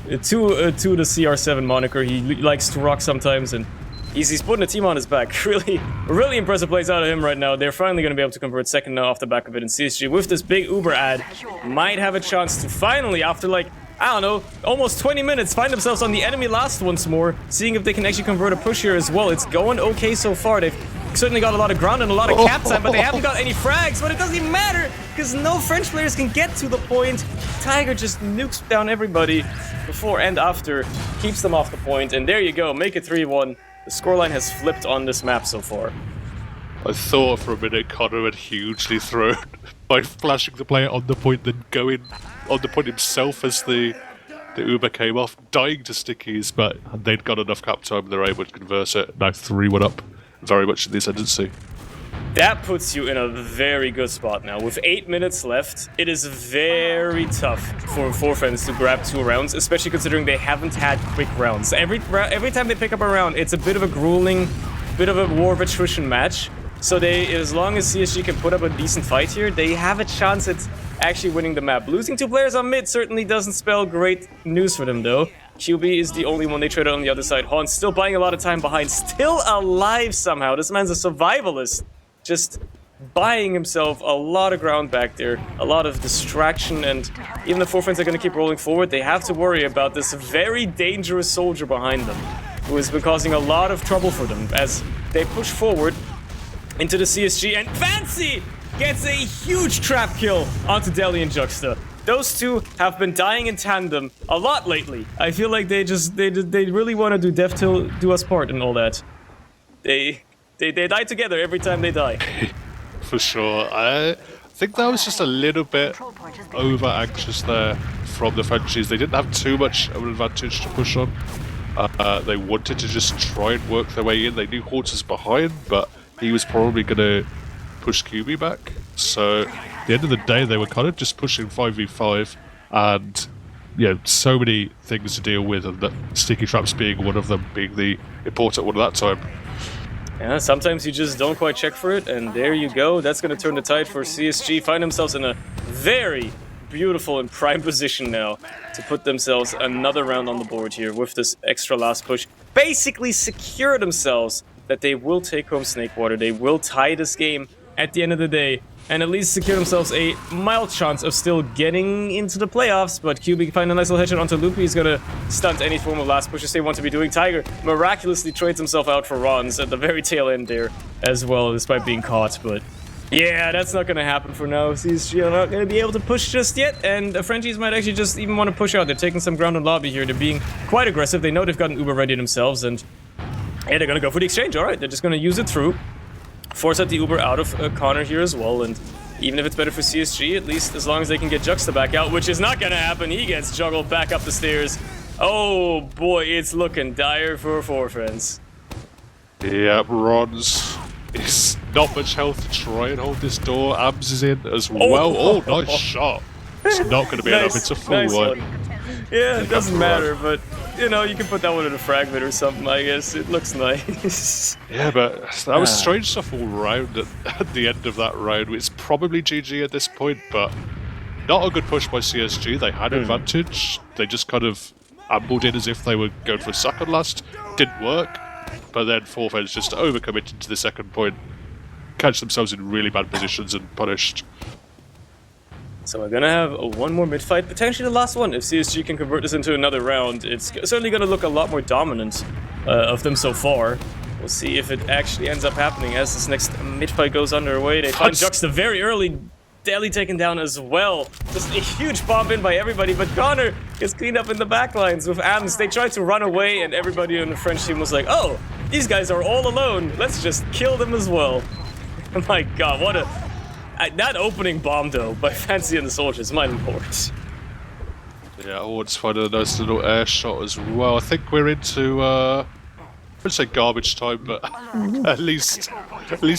to the CR7 moniker. He likes to rock sometimes, and he's putting a team on his back. Really impressive plays out of him right now. They're finally going to be able to convert second now off the back of it, and CSG with this big Uber ad might have a chance to finally, after like, I don't know, almost 20 minutes, find themselves on the enemy last once more, seeing if they can actually convert a push here as well. It's going okay so far. They've certainly got a lot of ground and a lot of cap time, but they haven't got any frags, but it doesn't even matter, because no French players can get to the point. Tiger just nukes down everybody before and after, keeps them off the point, and there you go, make it 3-1. The scoreline has flipped on this map so far. I thought for a minute Connor had hugely thrown by flashing the player on the point, then going on the point himself as the Uber came off, dying to stickies, but they'd got enough cap time, they were able to convert it. Now 3-1 up, very much in the ascendancy. That puts you in a very good spot now. With 8 minutes left, it is very tough for Forfans to grab 2 rounds, especially considering they haven't had quick rounds. Every time they pick up a round, it's a bit of a grueling, bit of a war of attrition match. So as long as CSG can put up a decent fight here, they have a chance at actually winning the map. Losing 2 players on mid certainly doesn't spell great news for them, though. QB is the only one they traded on the other side. Hans still buying a lot of time behind, still alive somehow. This man's a survivalist. Just buying himself a lot of ground back there, a lot of distraction, and even the Forfans are going to keep rolling forward. They have to worry about this very dangerous soldier behind them, who has been causing a lot of trouble for them as they push forward into the CSG, and Fancy gets a huge trap kill onto Deli and Juxta. Those two have been dying in tandem a lot lately. I feel like they really want to do death till do us part and all that. They die together every time they die. For sure. I think that was just a little bit over anxious there from the Frenchies. They didn't have too much of an advantage to push on. They wanted to just try and work their way in. They knew Hortz was behind, but he was probably going to push QB back. So at the end of the day, they were kind of just pushing 5v5, and so many things to deal with, and the sticky traps being one of them, being the important one at that time. Yeah, sometimes you just don't quite check for it, and there you go. That's going to turn the tide for CSG. Find themselves in a very beautiful and prime position now to put themselves another round on the board here with this extra last push. Basically secure themselves that they will take home Snakewater. They will tie this game at the end of the day, and at least secure themselves a mild chance of still getting into the playoffs. But QB find a nice little headshot onto Loopy. He's gonna stunt any form of last pushes they want to be doing. Tiger miraculously trades himself out for Rons at the very tail end there as well, despite being caught. But yeah, that's not gonna happen for now. CSG are not gonna be able to push just yet, and the Frenchies might actually just even want to push out. They're taking some ground on lobby here. They're being quite aggressive. They know they've got an Uber ready themselves, and yeah, they're gonna go for the exchange. All right, they're just gonna use it through. Force out the Uber out of Connor here as well, and even if it's better for CSG, at least as long as they can get Juxta back out, which is not gonna happen. He gets juggled back up the stairs. Oh boy, it's looking dire for Forfans. Yeah, Rons is not much health to try and hold this door. Abs is in as well. Oh, nice shot. It's not going to be enough. It's a full one. Yeah, it doesn't matter, but you know, you can put that one in a fragment or something, I guess. It looks nice. Yeah, but that was strange stuff all round at the end of that round. It's probably GG at this point, but not a good push by CSG. They had advantage. They just kind of ambled in as if they were going for a second last. Didn't work. But then Forfans just overcommitted to the second point. Catch themselves in really bad positions and punished. So we're gonna have one more mid-fight, potentially the last one. If CSG can convert this into another round, it's certainly gonna look a lot more dominant of them so far. We'll see if it actually ends up happening as this next mid-fight goes underway. They find Juxta very early. Deli taken down as well. Just a huge bomb in by everybody, but Connor gets cleaned up in the backlines with Adams. They tried to run away, and everybody on the French team was like, oh, these guys are all alone. Let's just kill them as well. My god, what a... that opening bomb, though, by Fancy and the soldiers, my lord. Yeah, I want to find a nice little air shot as well. I think we're into would say garbage time, but at least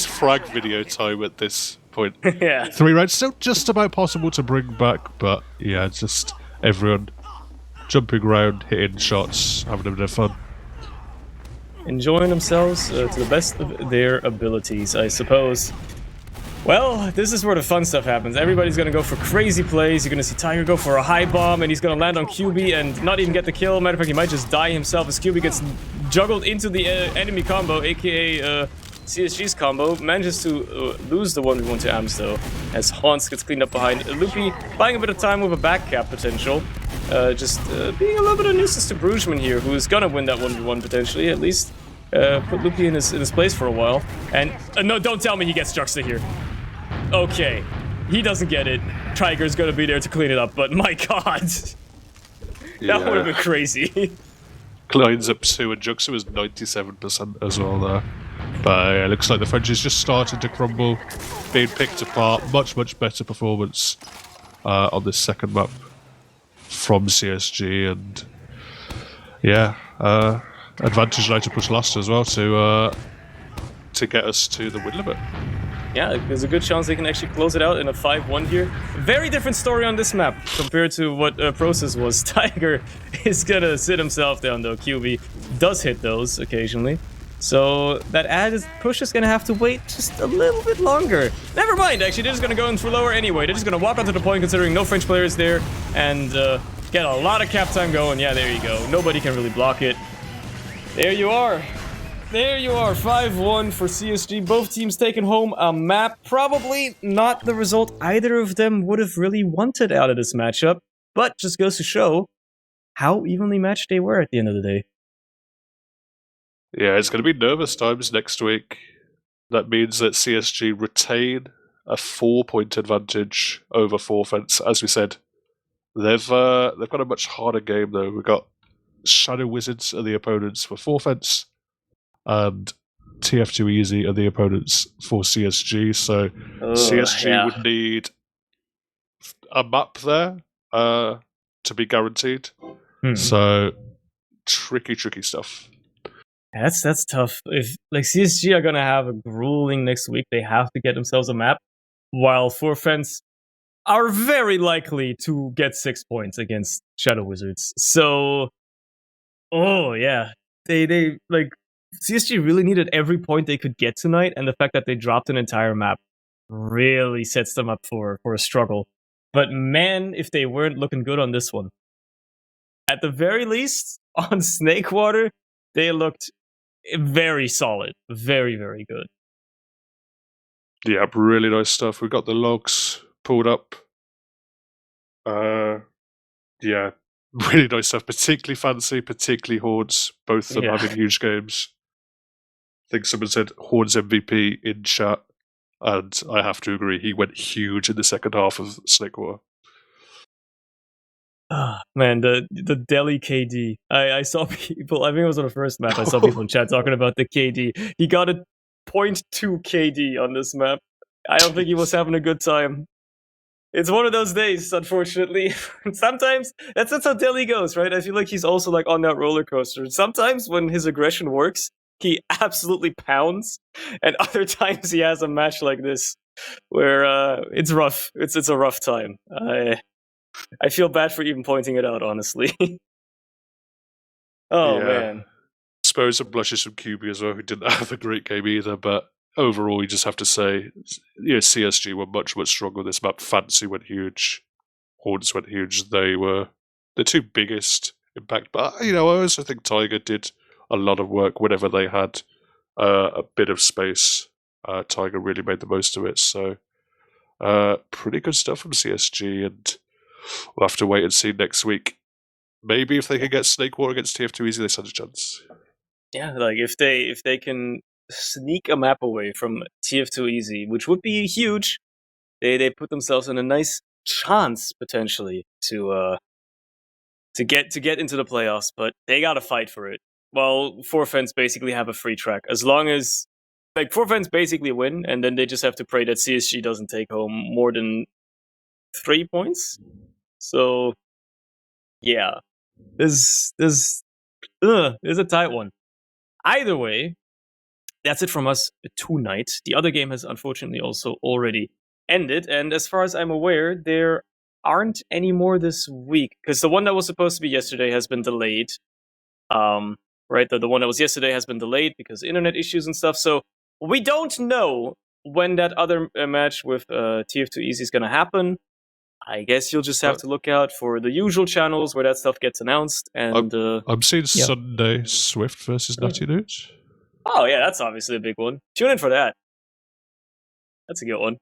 frag video time at this point. Yeah. 3 rounds still just about possible to bring back, but yeah, it's just everyone jumping around, hitting shots, having a bit of fun. Enjoying themselves to the best of their abilities, I suppose. Well, this is where the fun stuff happens. Everybody's gonna go for crazy plays. You're gonna see Tiger go for a high bomb, and he's gonna land on QB and not even get the kill. Matter of fact, he might just die himself as QB gets juggled into the enemy combo, aka CSG's combo. Manages to lose the 1v1 to Ams, though, as Hans gets cleaned up behind. Loopy buying a bit of time with a back cap potential. Just being a little bit of a nuisance to Brugman here, who is gonna win that 1v1 potentially, at least. Put Loopy in his place for a while. And no, don't tell me he gets Juxta here. Okay, he doesn't get it. Tiger's gonna be there to clean it up, but my god. That would have been crazy. Klein's up 2 and Juxta was 97% as well there. But yeah, it looks like the French is just starting to crumble, being picked apart. Much better performance on this second map from CSG, and yeah, advantage now to push last as well to get us to the win limit. Yeah, there's a good chance they can actually close it out in a 5-1 here. Very different story on this map compared to what Process was. Tiger is gonna sit himself down though. QB does hit those occasionally. So that added push is gonna have to wait just a little bit longer. Never mind, actually, they're just gonna go in for lower anyway. They're just gonna walk onto the point considering no French players there and get a lot of cap time going. Yeah, there you go. Nobody can really block it. There you are. There you are, 5-1 for CSG. Both teams taking home a map. Probably not the result either of them would have really wanted out of this matchup, but just goes to show how evenly matched they were at the end of the day. Yeah, it's going to be nervous times next week. That means that CSG retain a 4-point advantage over Forfence. As we said, they've got a much harder game though. We've got Shadow Wizards are the opponents for Forfence, and TF2 Easy are the opponents for CSG. So CSG would need a map there to be guaranteed. So tricky stuff. That's tough. If like CSG are gonna have a grueling next week, they have to get themselves a map, while Forfence are very likely to get 6 points against Shadow Wizards. So, oh yeah, they like CSG really needed every point they could get tonight, and the fact that they dropped an entire map really sets them up for a struggle. But man, if they weren't looking good on this one. At the very least, on Snakewater, they looked very solid. Very good. Yeah, really nice stuff. We got the logs pulled up. Yeah, really nice stuff. Particularly fancy, particularly Hordes. Both of them having huge games. I think someone said Hordes MVP in chat, and I have to agree. He went huge in the second half of Snakewater. Man, the Delhi KD. I saw people, I think it was on the first map, I saw people in chat talking about the KD. He got a 0.2 KD on this map. I don't think he was having a good time. It's one of those days, unfortunately. Sometimes, that's how Delhi goes, right? I feel like he's also like on that roller coaster. Sometimes when his aggression works, he absolutely pounds. And other times he has a match like this, where it's rough. It's a rough time. I feel bad for even pointing it out, honestly. Man. Suppose some blushes from QB as well, who didn't have a great game either, but overall you just have to say, CSG were much stronger this map. Fancy went huge. Hordes went huge. They were the two biggest impact, but I also think Tiger did a lot of work whenever they had a bit of space. Tiger really made the most of it, so pretty good stuff from CSG, and we'll have to wait and see next week. Maybe if they can get Snakewater against TF2 Easy, they stand a chance. Yeah, like if they can sneak a map away from TF2 Easy, which would be huge, they put themselves in a nice chance potentially to get into the playoffs, but they gotta fight for it. Well, Forfence basically have a free track. As long as like Forfence basically win, and then they just have to pray that CSG doesn't take home more than 3 points. So yeah. This is a tight one. Either way, that's it from us tonight. The other game has unfortunately also already ended, and as far as I'm aware, there aren't any more this week because the one that was supposed to be yesterday has been delayed. Right, the one that was yesterday has been delayed because internet issues and stuff. So we don't know when that other match with TF2 Easy is going to happen. I guess you'll just have to look out for the usual channels where that stuff gets announced. And I'm seeing Sunday Swift versus Natty Nudes. Oh yeah, that's obviously a big one. Tune in for that. That's a good one.